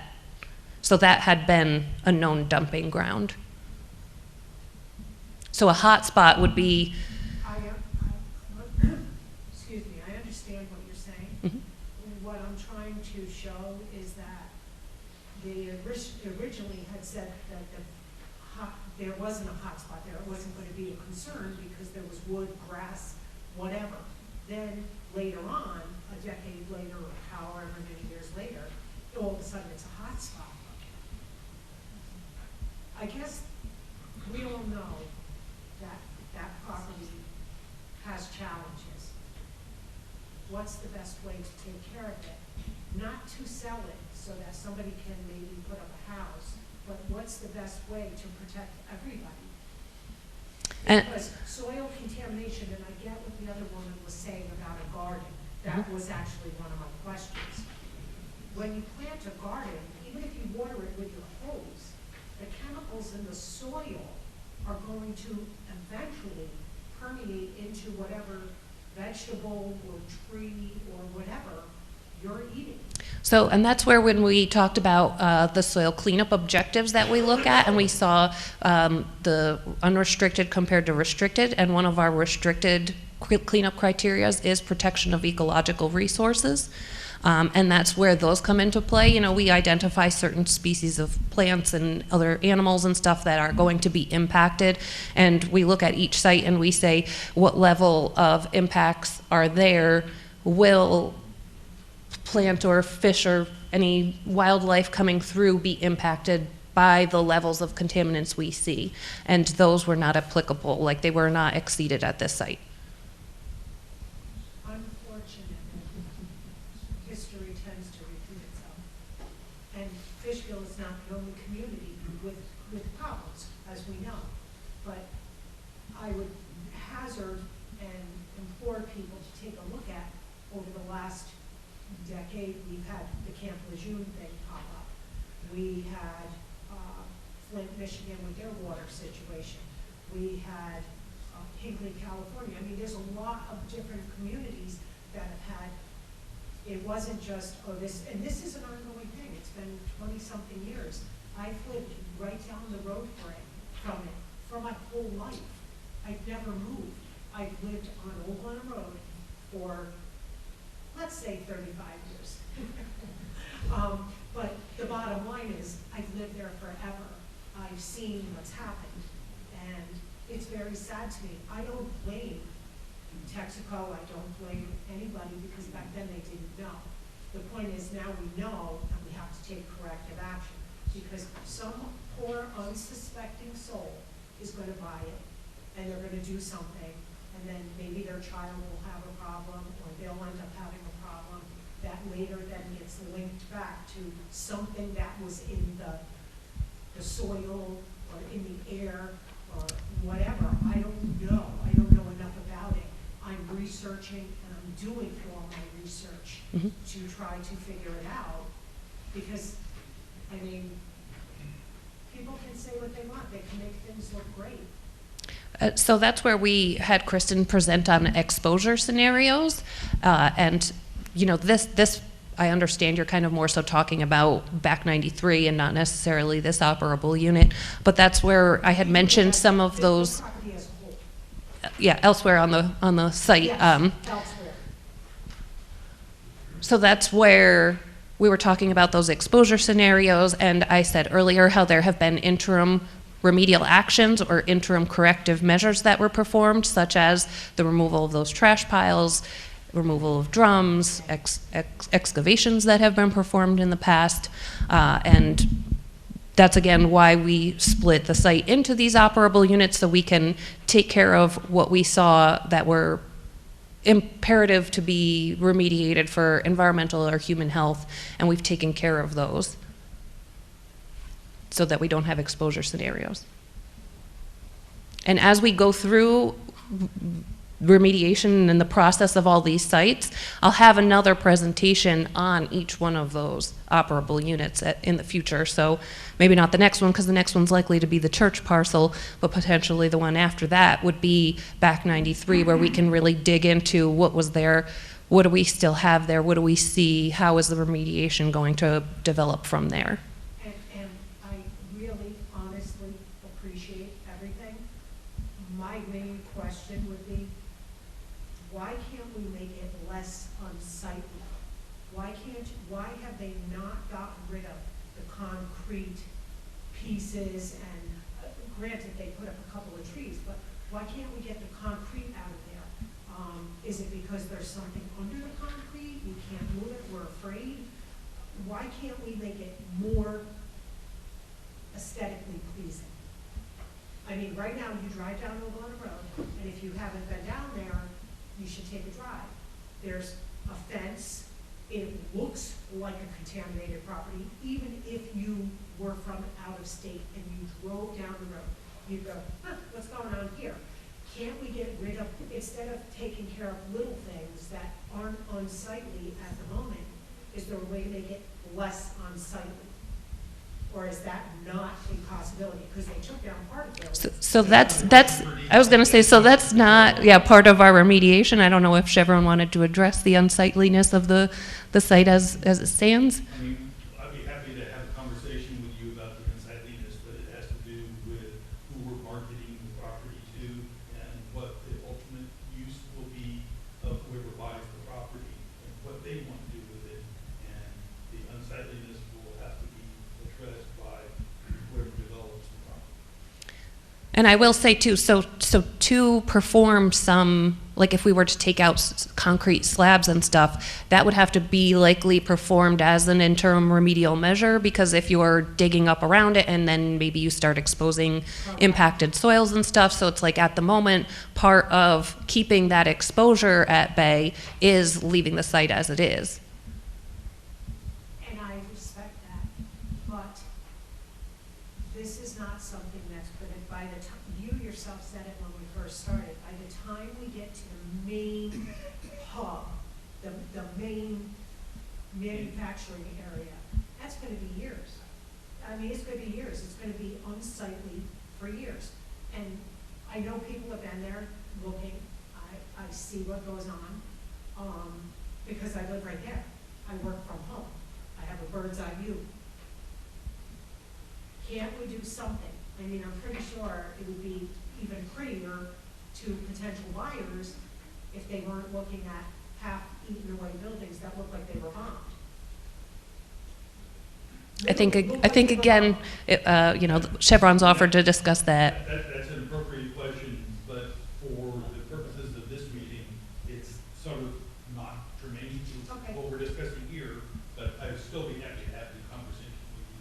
So that had been a known dumping ground. So a hot spot would be, Excuse me, I understand what you're saying. Mhm. What I'm trying to show is that they originally had said that there wasn't a hot spot there. It wasn't going to be a concern because there was wood, grass, whatever. Then later on, a decade later or however many years later, all of a sudden it's a hot spot. I guess we all know that that property has challenges. What's the best way to take care of it? Not to sell it so that somebody can maybe put up a house, but what's the best way to protect everybody? Because soil contamination, and I get what the other woman was saying about a garden, that was actually one of my questions. When you plant a garden, even if you water it with your hose, the chemicals in the soil are going to eventually permeate into whatever vegetable or tree or whatever you're eating. So, and that's where when we talked about the soil cleanup objectives that we look at, and we saw the unrestricted compared to restricted, and one of our restricted cleanup criteria is protection of ecological resources. And that's where those come into play. You know, we identify certain species of plants and other animals and stuff that are going to be impacted, and we look at each site and we say what level of impacts are there. Will plant or fish or any wildlife coming through be impacted by the levels of contaminants we see? And those were not applicable, like they were not exceeded at this site. Unfortunately, history tends to repeat itself. And Fishkill is not the only community with problems, as we know. But I would hazard and implore people to take a look at, over the last decade, we've had the Camp Lejeune thing pop up. We had Flint, Michigan with their water situation. We had Hinckley, California. I mean, there's a lot of different communities that have had, it wasn't just, oh, this, and this is an ongoing thing. It's been 20-something years. I've lived right down the road from it for my whole life. I've never moved. I've lived on Old Glen Road for, let's say, 35 years. But the bottom line is, I've lived there forever. I've seen what's happened, and it's very sad to me. I don't blame Texaco, I don't blame anybody, because back then they didn't know. The point is, now we know, and we have to take corrective action, because some poor, unsuspecting soul is going to buy it, and they're going to do something, and then maybe their child will have a problem, or they'll end up having a problem that later then gets linked back to something that was in the soil or in the air or whatever. I don't know. I don't know enough about it. I'm researching and I'm doing all my research to try to figure it out, because, I mean, people can say what they want. They can make things look great. So that's where we had Kristen present on exposure scenarios, and you know, this I understand you're kind of more so talking about back 93 and not necessarily this operable unit, but that's where I had mentioned some of those. Yeah, elsewhere on the site. Yes, elsewhere. So that's where we were talking about those exposure scenarios, and I said earlier how there have been interim remedial actions or interim corrective measures that were performed, such as the removal of those trash piles, removal of drums, excavations that have been performed in the past, and that's again why we split the site into these operable units, so we can take care of what we saw that were imperative to be remediated for environmental or human health, and we've taken care of those so that we don't have exposure scenarios. And as we go through remediation and the process of all these sites, I'll have another presentation on each one of those operable units in the future. So maybe not the next one, because the next one's likely to be the church parcel, but potentially the one after that would be back 93, where we can really dig into what was there, what do we still have there, what do we see, how is the remediation going to develop from there. And I really honestly appreciate everything. My main question would be, why can't we make it less unsightly? Why have they not gotten rid of the concrete pieces? And granted, they put up a couple of trees, but why can't we get the concrete out of there? Is it because there's something under the concrete? We can't move it, we're afraid? Why can't we make it more aesthetically pleasing? I mean, right now, you drive down Old Road, and if you haven't been down there, you should take a drive. There's a fence. It looks like a contaminated property, even if you were from out of state and you drove down the road. You'd go, huh, what's going on here? Can't we get rid of, instead of taking care of little things that aren't unsightly at the moment, is there a way to make it less unsightly? Or is that not a possibility? Because they took down part of it. So that's, I was gonna say, so that's not, yeah, part of our remediation. I don't know if Chevron wanted to address the unsightliness of the site as it stands. I mean, I'd be happy to have a conversation with you about the unsightliness, but it has to do with who we're marketing the property to and what the ultimate use will be of whoever buys the property and what they want to do with it. And the unsightliness will have to be addressed by whoever develops the property. And I will say too, so to perform some, like if we were to take out concrete slabs and stuff, that would have to be likely performed as an interim remedial measure, because if you're digging up around it and then maybe you start exposing impacted soils and stuff, so it's like at the moment, part of keeping that exposure at bay is leaving the site as it is. And I respect that, but this is not something that's going to, by the time, you yourself said it when we first started, by the time we get to the main hub, the main manufacturing area, that's going to be years. I mean, it's going to be years. It's going to be unsightly for years. And I know people have been there looking. I see what goes on, because I live right there. I work from home. I have a bird's eye view. Can't we do something? I mean, I'm pretty sure it would be even prettier to potential buyers if they weren't looking at half-eaten away buildings that look like they were bombed. I think again, you know, Chevron's offered to discuss that. That's an appropriate question, but for the purposes of this meeting, it's sort of not germane to Okay. what we're discussing here, but I'd still be happy to have the conversation with you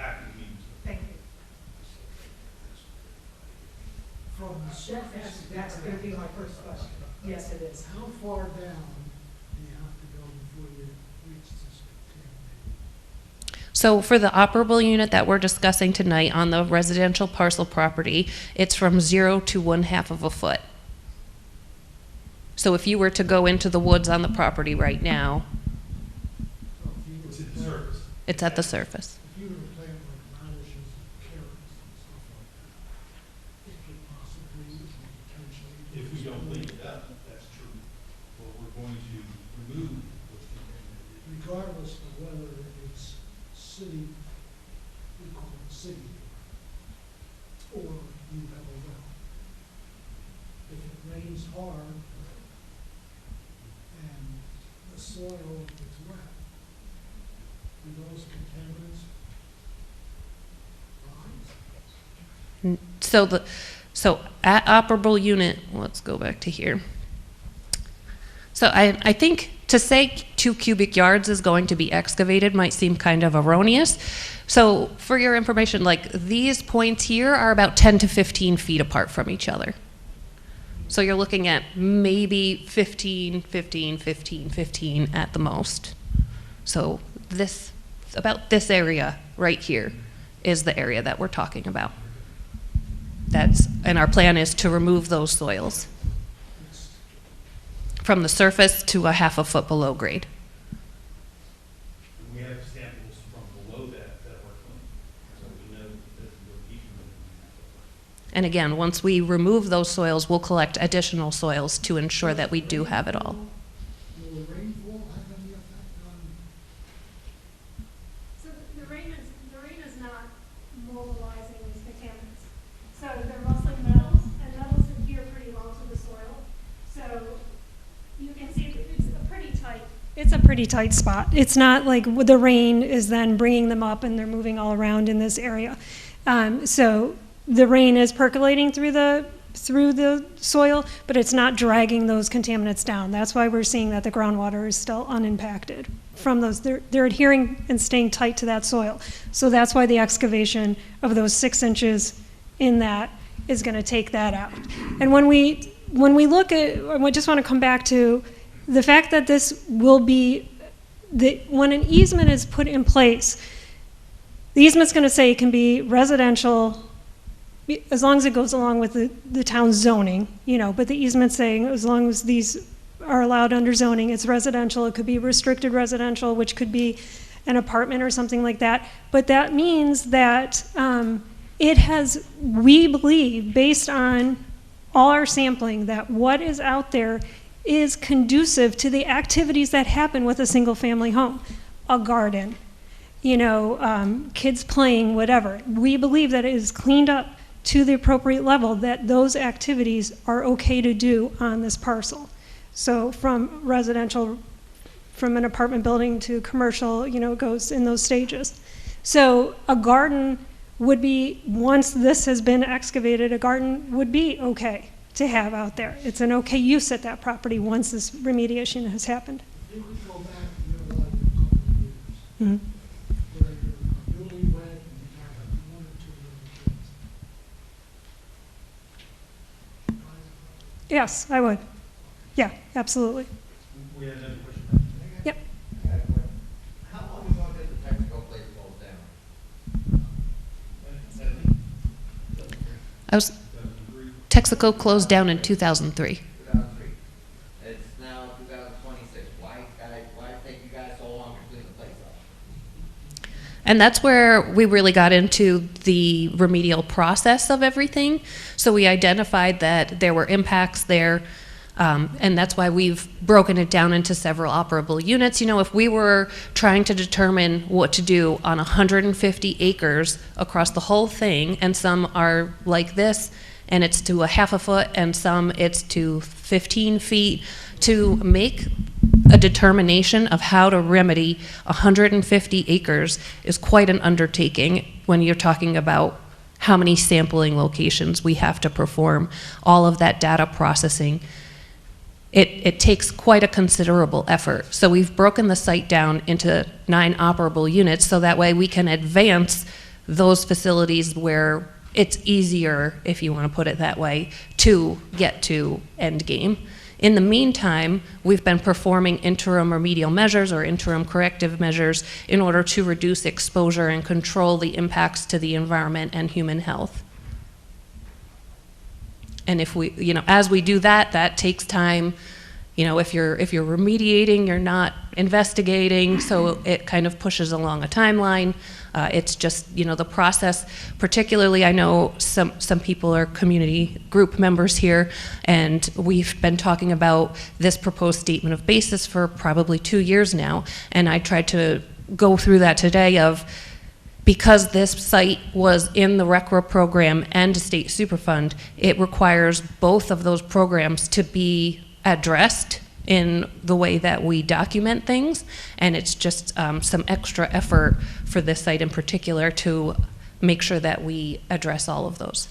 after the meeting. Thank you. From the surface, That's going to be my first question. Yes, it is. how far down do you have to go before you reach this contaminated? So for the operable unit that we're discussing tonight on the residential parcel property, it's from 0 to 1/2 of a foot. So if you were to go into the woods on the property right now, So if you were It's to at the plant- surface. it's at the surface. If you were to plant like radishes and carrots and stuff like that, it could possibly, potentially. If we don't clean it up, that's true. But we're going to remove what's contaminated. Regardless of whether it's city, we call it city, or you have a well. If it rains hard and the soil gets wet, do those contaminants rise? So at operable unit, let's go back to here. So I think to say 2 cubic yards is going to be excavated might seem kind of erroneous. So for your information, like these points here are about 10 to 15 feet apart from each other. So you're looking at maybe 15, 15, 15, 15 at the most. So this, about this area right here is the area that we're talking about. And our plan is to remove those soils from the surface to 1/2 foot below grade. We have samples from below that were clean, so we know that we're keeping them. And again, once we remove those soils, we'll collect additional soils to ensure that we do have it all. Will the rainfall have any effect on? So the rain is not mobilizing these contaminants. So they're mostly metals, and metals adhere pretty well to the soil. So you can see it's a pretty tight spot. It's not like the rain is then bringing them up and they're moving all around in this area. So the rain is percolating through the soil, but it's not dragging those contaminants down. That's why we're seeing that the groundwater is still unimpacted from those. They're adhering and staying tight to that soil. So that's why the excavation of those 6 inches in that is going to take that out. And when we look at, I just want to come back to the fact that this will be, when an easement is put in place, the easement's going to say it can be residential as long as it goes along with the town's zoning, but the easement's saying as long as these are allowed under zoning, it's residential. It could be restricted residential, which could be an apartment or something like that. But that means that it has, we believe, based on all our sampling, that what is out there is conducive to the activities that happen with a single-family home. A garden, kids playing, whatever. We believe that it is cleaned up to the appropriate level, that those activities are okay to do on this parcel. So from residential, from an apartment building to commercial, it goes in those stages. So a garden would be, once this has been excavated, a garden would be okay to have out there. It's an okay use at that property once this remediation has happened. If you could go back in your life a couple of years, Mhm. where you're newlywed and you have 1 or 2 little kids. Yes, I would. Yeah, absolutely. We had another question. Yep. How long ago did the Texaco place close down? Texaco closed down in 2003. 2003. It's now 2026. Why take you guys so long to clean the place up? And that's where we really got into the remedial process of everything. So we identified that there were impacts there, and that's why we've broken it down into several operable units. If we were trying to determine what to do on 150 acres across the whole thing, and some are like this, and it's to a half a foot, and some it's to 15 feet, to make a determination of how to remedy 150 acres is quite an undertaking when you're talking about how many sampling locations we have to perform, all of that data processing. It takes quite a considerable effort. So we've broken the site down into 9 operable units, so that way we can advance those facilities where it's easier, if you want to put it that way, to get to end game. In the meantime, we've been performing interim remedial measures or interim corrective measures in order to reduce exposure and control the impacts to the environment and human health. And if we, as we do that, that takes time. If you're remediating, you're not investigating, so it kind of pushes along a timeline. It's just, the process, particularly I know some people are community group members here, and we've been talking about this proposed statement of basis for probably 2 years now, and I tried to go through that today of, because this site was in the RECRA program and a state superfund, it requires both of those programs to be addressed in the way that we document things, and it's just some extra effort for this site in particular to make sure that we address all of those.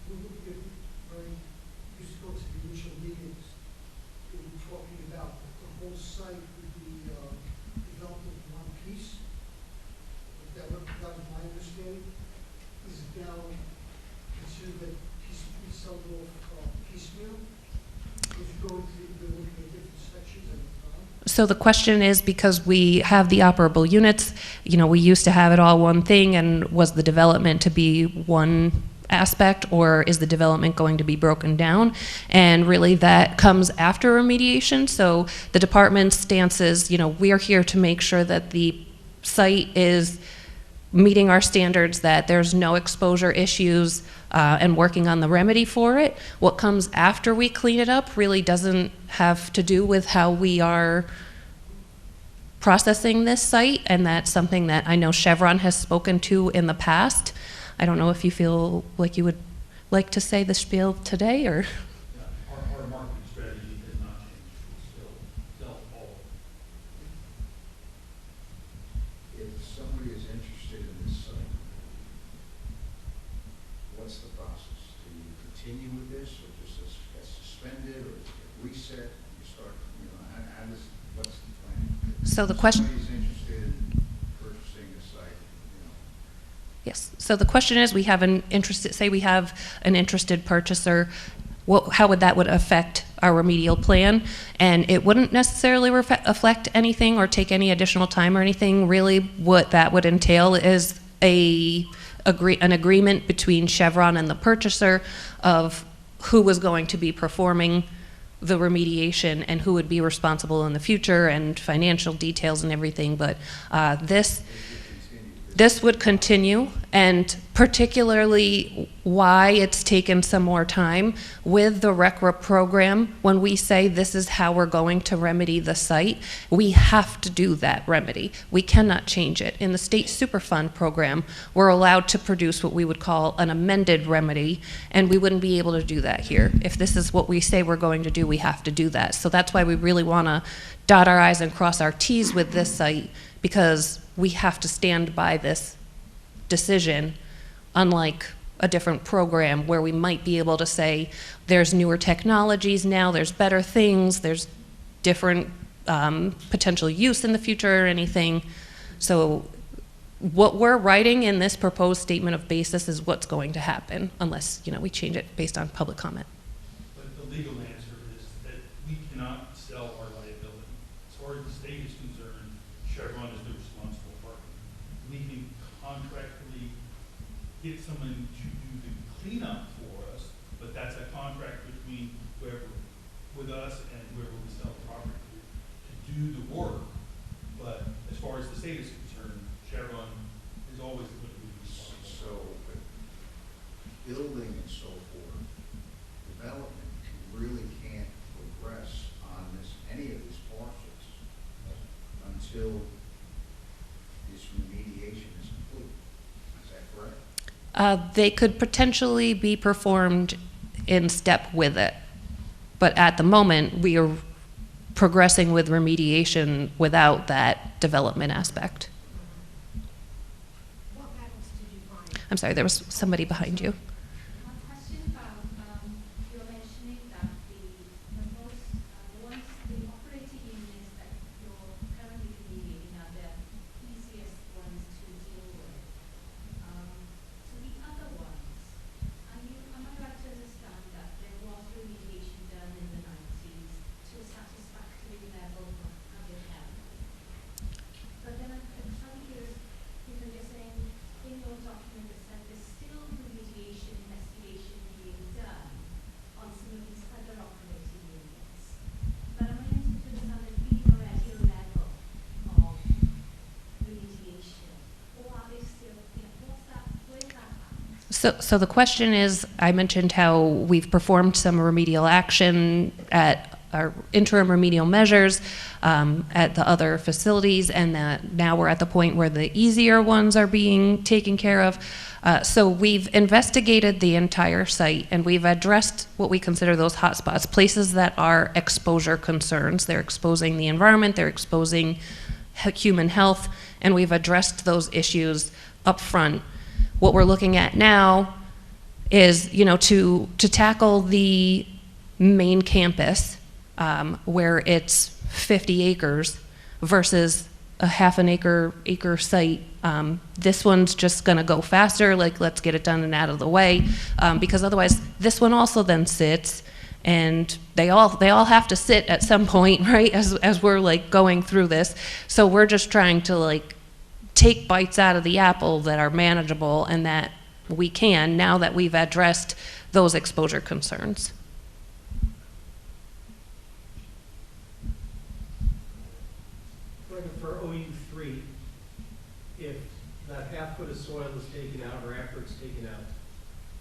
When we used to go to the initial meetings, we were talking about the whole site would be developed in one piece. That was my understanding. Is it now considered that we sell off piecemeal? If you go into, you're looking at different sections at a time? So the question is, because we have the operable units, we used to have it all one thing, and was the development to be one aspect, or is the development going to be broken down? And really that comes after remediation. So the department's stance is, we're here to make sure that the site is meeting our standards, that there's no exposure issues, and working on the remedy for it. What comes after we clean it up really doesn't have to do with how we are processing this site, and that's something that I know Chevron has spoken to in the past. I don't know if you feel like you would like to say the spiel today, or? Our marketing strategy has not changed. We still sell all. If somebody is interested in this site, what's the process? Do you continue with this, or just get suspended, or does it get reset? You start, what's the plan? So the question. If somebody's interested in purchasing a site, Yes. So the question is, we have an interested, say we have an interested purchaser, how would that affect our remedial plan? And it wouldn't necessarily affect anything or take any additional time or anything. Really, what that would entail is an agreement between Chevron and the purchaser of who was going to be performing the remediation and who would be responsible in the future and financial details and everything, but this would continue, and particularly why it's taken some more time with the RECRA program. When we say this is how we're going to remedy the site, we have to do that remedy. We cannot change it. In the state Superfund program, we're allowed to produce what we would call an amended remedy, and we wouldn't be able to do that here. If this is what we say we're going to do, we have to do that. So that's why we really want to dot our I's and cross our T's with this site, because we have to stand by this decision, unlike a different program where we might be able to say there's newer technologies now, there's better things, there's different potential use in the future or anything. So what we're writing in this proposed statement of basis is what's going to happen, unless, you know, we change it based on public comment. But the legal answer is that we cannot sell our liability. As far as the state is concerned, Chevron is the responsible party. We can contractually get someone to do the cleanup for us, but that's a contract between whoever, with us and whoever we sell the property to do the work. But as far as the state is concerned, Chevron is always going to be responsible. So, building and so forth, development, really can't progress on any of these parcels until this remediation is complete. Is that correct? They could potentially be performed in step with it, but at the moment, we are progressing with remediation without that development aspect. What metals did you find? I'm sorry, there was somebody behind you. One question about, you were mentioning that the ones, the operating units that you're currently remediating are the easiest ones to deal with. So the other ones, am I right to understand that there was remediation done in the 90s to a satisfactory level of public health? But then I'm trying to curious, because you're saying in your document it said there's still remediation investigation being done on some of these other operating units. But am I understood to understand there's been already a level of remediation? Or are they still, what's that, where's that at? So the question is, I mentioned how we've performed some remedial action at our interim remedial measures at the other facilities, and that now we're at the point where the easier ones are being taken care of. So we've investigated the entire site, and we've addressed what we consider those hotspots, places that are exposure concerns. They're exposing the environment, they're exposing human health, and we've addressed those issues up front. What we're looking at now is, you know, to tackle the main campus, where it's 50 acres versus a half an acre site. This one's just gonna go faster, like let's get it done and out of the way, because otherwise this one also then sits, and they all have to sit at some point, right, as we're like going through this. So we're just trying to like take bites out of the apple that are manageable and that we can, now that we've addressed those exposure concerns. For OU3, if that half foot of soil is taken out or after it's taken out,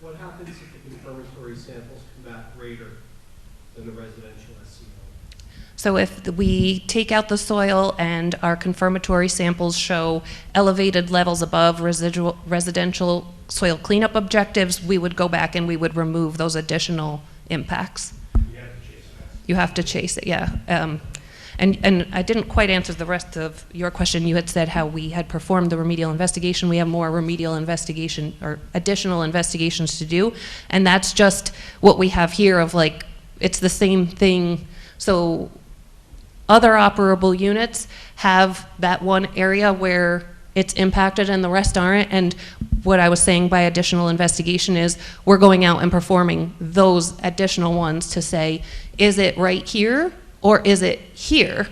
what happens if the confirmatory samples come back greater than the residential SCO? So if we take out the soil and our confirmatory samples show elevated levels above residential soil cleanup objectives, we would go back and we would remove those additional impacts. You have to chase it. You have to chase it, yeah. And I didn't quite answer the rest of your question. You had said how we had performed the remedial investigation. We have more remedial investigation or additional investigations to do. And that's just what we have here of like, it's the same thing. So other operable units have that one area where it's impacted and the rest aren't. And what I was saying by additional investigation is we're going out and performing those additional ones to say, is it right here? Or is it here?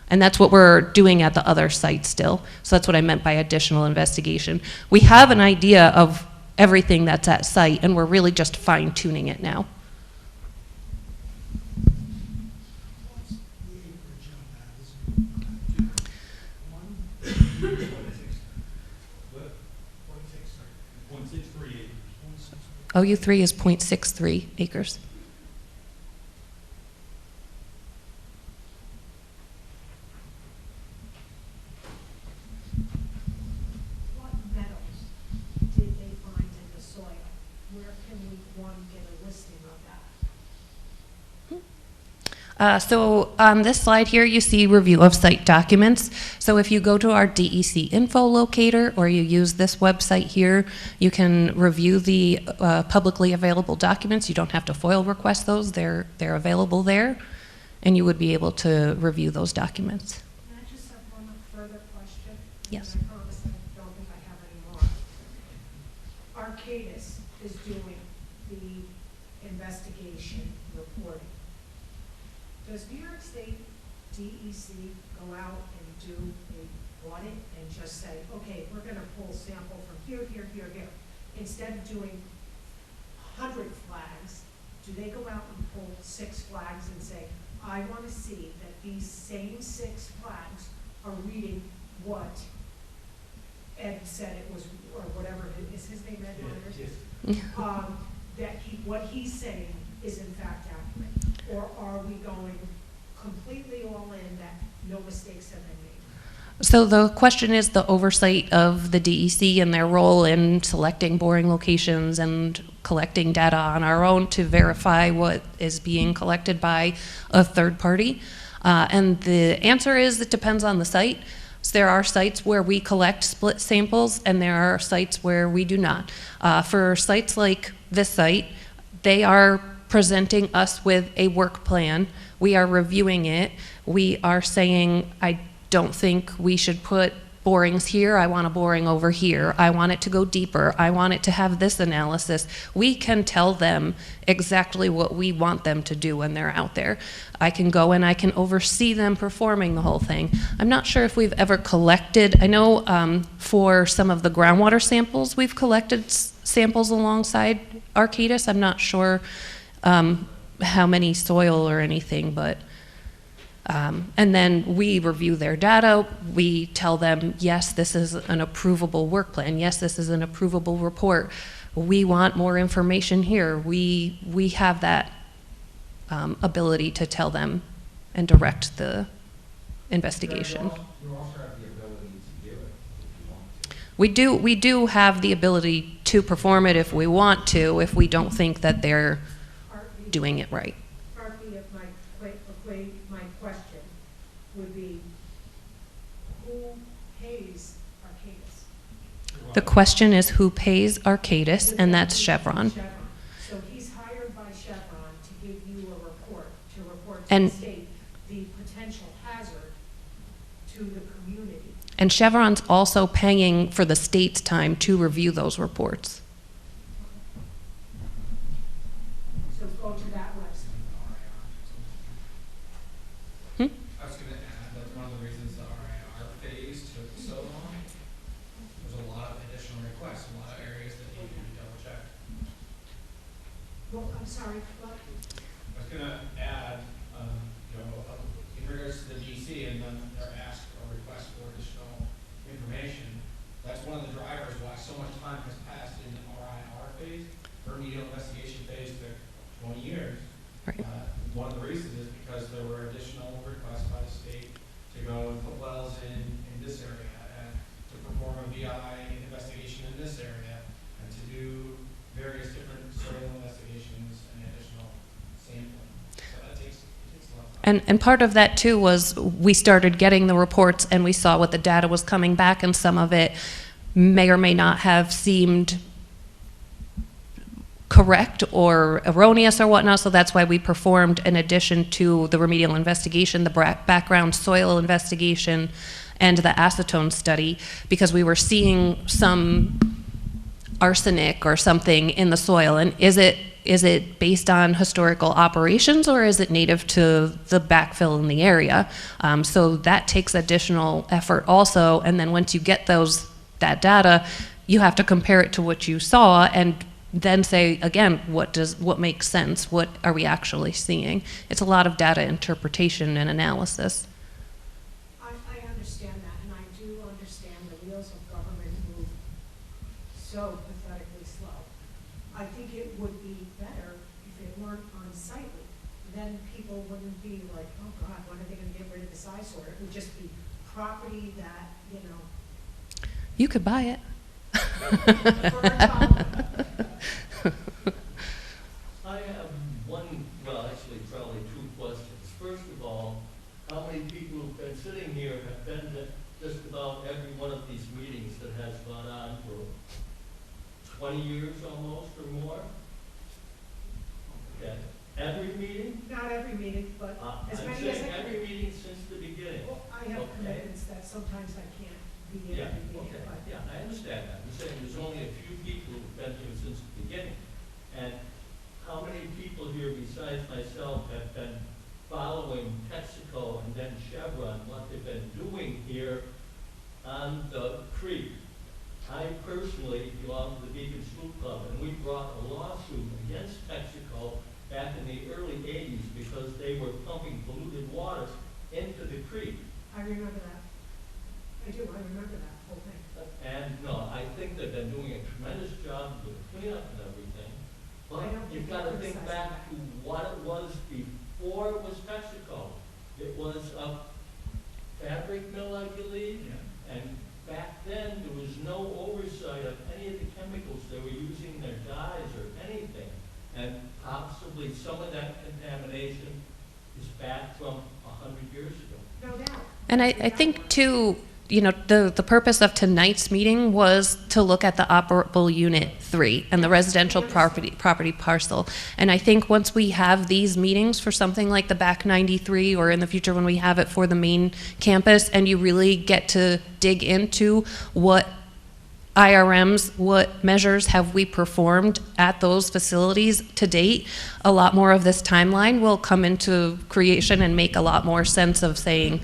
And that's what we're doing at the other site still. So that's what I meant by additional investigation. We have an idea of everything that's at site, and we're really just fine-tuning it now. OU3 is 0.63 acres. What metals did they find in the soil? Where can one get a listing of that? So on this slide here, you see review of site documents. So if you go to our DEC info locator or you use this website here, you can review the publicly available documents. You don't have to FOIL request those. They're available there, and you would be able to review those documents. Can I just have one further question? Yes. And I promise I don't think I have any more. Arcadis is doing the investigation reporting. Does New York State DEC go out and do a audit and just say, okay, we're gonna pull sample from here, here, here, here? Instead of doing 100 flags, do they go out and pull 6 flags and say, I wanna see that these same 6 flags are reading what Ed said it was, or whatever, is his name Ed Myers? That what he's saying is in fact accurate? Or are we going completely all in that no mistakes have been made? So the question is the oversight of the DEC and their role in selecting boring locations and collecting data on our own to verify what is being collected by a third party. And the answer is it depends on the site. So there are sites where we collect split samples and there are sites where we do not. For sites like this site, they are presenting us with a work plan. We are reviewing it. We are saying, I don't think we should put borings here. I want a boring over here. I want it to go deeper. I want it to have this analysis. We can tell them exactly what we want them to do when they're out there. I can go and I can oversee them performing the whole thing. I'm not sure if we've ever collected, I know for some of the groundwater samples, we've collected samples alongside Arcadis. I'm not sure how many soil or anything, but and then we review their data. We tell them, yes, this is an approvable work plan. Yes, this is an approvable report. We want more information here. We have that ability to tell them and direct the investigation. You also have the ability to do it if you want to. We do have the ability to perform it if we want to, if we don't think that they're doing it right. Partly of my question would be, who pays Arcadis? The question is who pays Arcadis, and that's Chevron. So he's hired by Chevron to give you a report, to report to And- the state the potential hazard to the community. And Chevron's also paying for the state's time to review those reports. So go to that website. Hmm? I was gonna add, that's one of the reasons the RIR phase took so long. There's a lot of additional requests, a lot of areas that need to be double checked. Well, I'm sorry, what? I was gonna add, in regards to the DC and then they're asked or request for additional information, that's one of the drivers why so much time has passed in the RIR phase. Remedial investigation phase took 20 years. Right. One of the reasons is because there were additional requests by the state to go and put wells in this area and to perform a VI investigation in this area and to do various different soil investigations and additional sampling. So it takes a lot of time. And part of that too was we started getting the reports and we saw what the data was coming back, and some of it may or may not have seemed correct or erroneous or whatnot, so that's why we performed, in addition to the remedial investigation, the background soil investigation and the acetone study, because we were seeing some arsenic or something in the soil. And is it based on historical operations or is it native to the backfill in the area? So that takes additional effort also, and then once you get that data, you have to compare it to what you saw and then say, again, what makes sense? What are we actually seeing? It's a lot of data interpretation and analysis. I understand that, and I do understand the wheels of government move so pathetically slow. I think it unsightly, then people wouldn't be like, oh God, when are they gonna get rid of this eyesore? It would just be property that, you know, You could buy it. for a dollar. I have one, well, actually, probably two questions. First of all, how many people who've been sitting here have been to just about every one of these meetings that has gone on for 20 years almost or more? Okay. Every meeting? Not every meeting, but as I'm many as saying I can. every meeting since the beginning. Well, I have Okay. commitments that sometimes I can't be Yeah, at every meeting, okay, but. yeah, I understand that. I'm saying there's only a few people who've been here since the beginning. And how many people here besides myself have been following Texaco and then Chevron, what they've been doing here on the creek? I personally belong to the Beacon Sloop Club, and we brought a lawsuit against Texaco back in the early 80s because they were pumping polluted water into the creek. I remember that. I do, I remember that whole thing. And no, I think they've been doing a tremendous job with the cleanup and everything. I But don't you've think got to they're think criticizing back to what it was before it was Texaco. It was a fabric mill, I believe. And back then, there was no oversight of any of the chemicals they were using in their dyes or anything. And possibly some of that contamination is back from 100 years ago. No doubt. And I think too, you know, the purpose of tonight's meeting was to look at the operable unit 3 and the residential property parcel. And I think once we have these meetings for something like the back 93 or in the future when we have it for the main campus and you really get to dig into what IRMs, what measures have we performed at those facilities to date, a lot more of this timeline will come into creation and make a lot more sense of saying,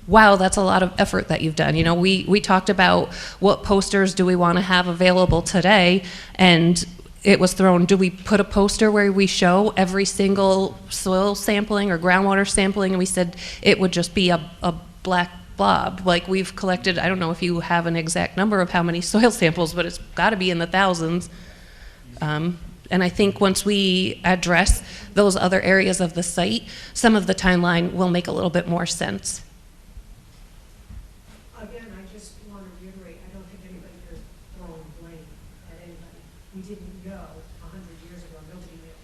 wow, that's a lot of effort that you've done. You know, we talked about what posters do we want to have available today, and it was thrown, do we put a poster where we show every single soil sampling or groundwater sampling, and we said it would just be a black blob. Like we've collected, I don't know if you have an exact number of how many soil samples, but it's got to be in the thousands. And I think once we address those other areas of the site, some of the timeline will make a little bit more sense. Again, I just want to reiterate, I don't think anybody here is throwing blame at anybody. We didn't know 100 years ago, nobody knew.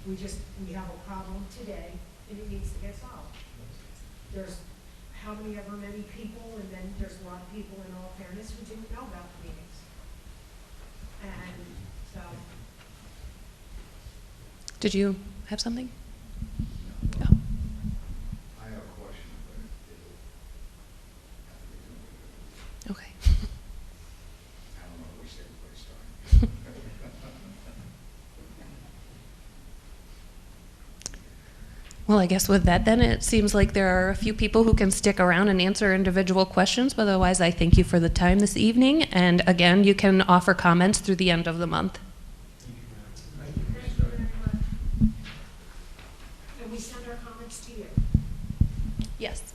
We have a problem today, and it needs to get solved. There's however many people, and then there's a lot of people, in all fairness, who didn't know about the meetings. And so, Did you have something? No. Oh. I have a question, but it'll have to be Okay. I don't know which everybody's starting. Well, I guess with that then, it seems like there are a few people who can stick around and answer individual questions, but otherwise I thank you for the time this evening, and again, you can offer comments through the end of the month. thank you very much. And we send our comments to you. Yes.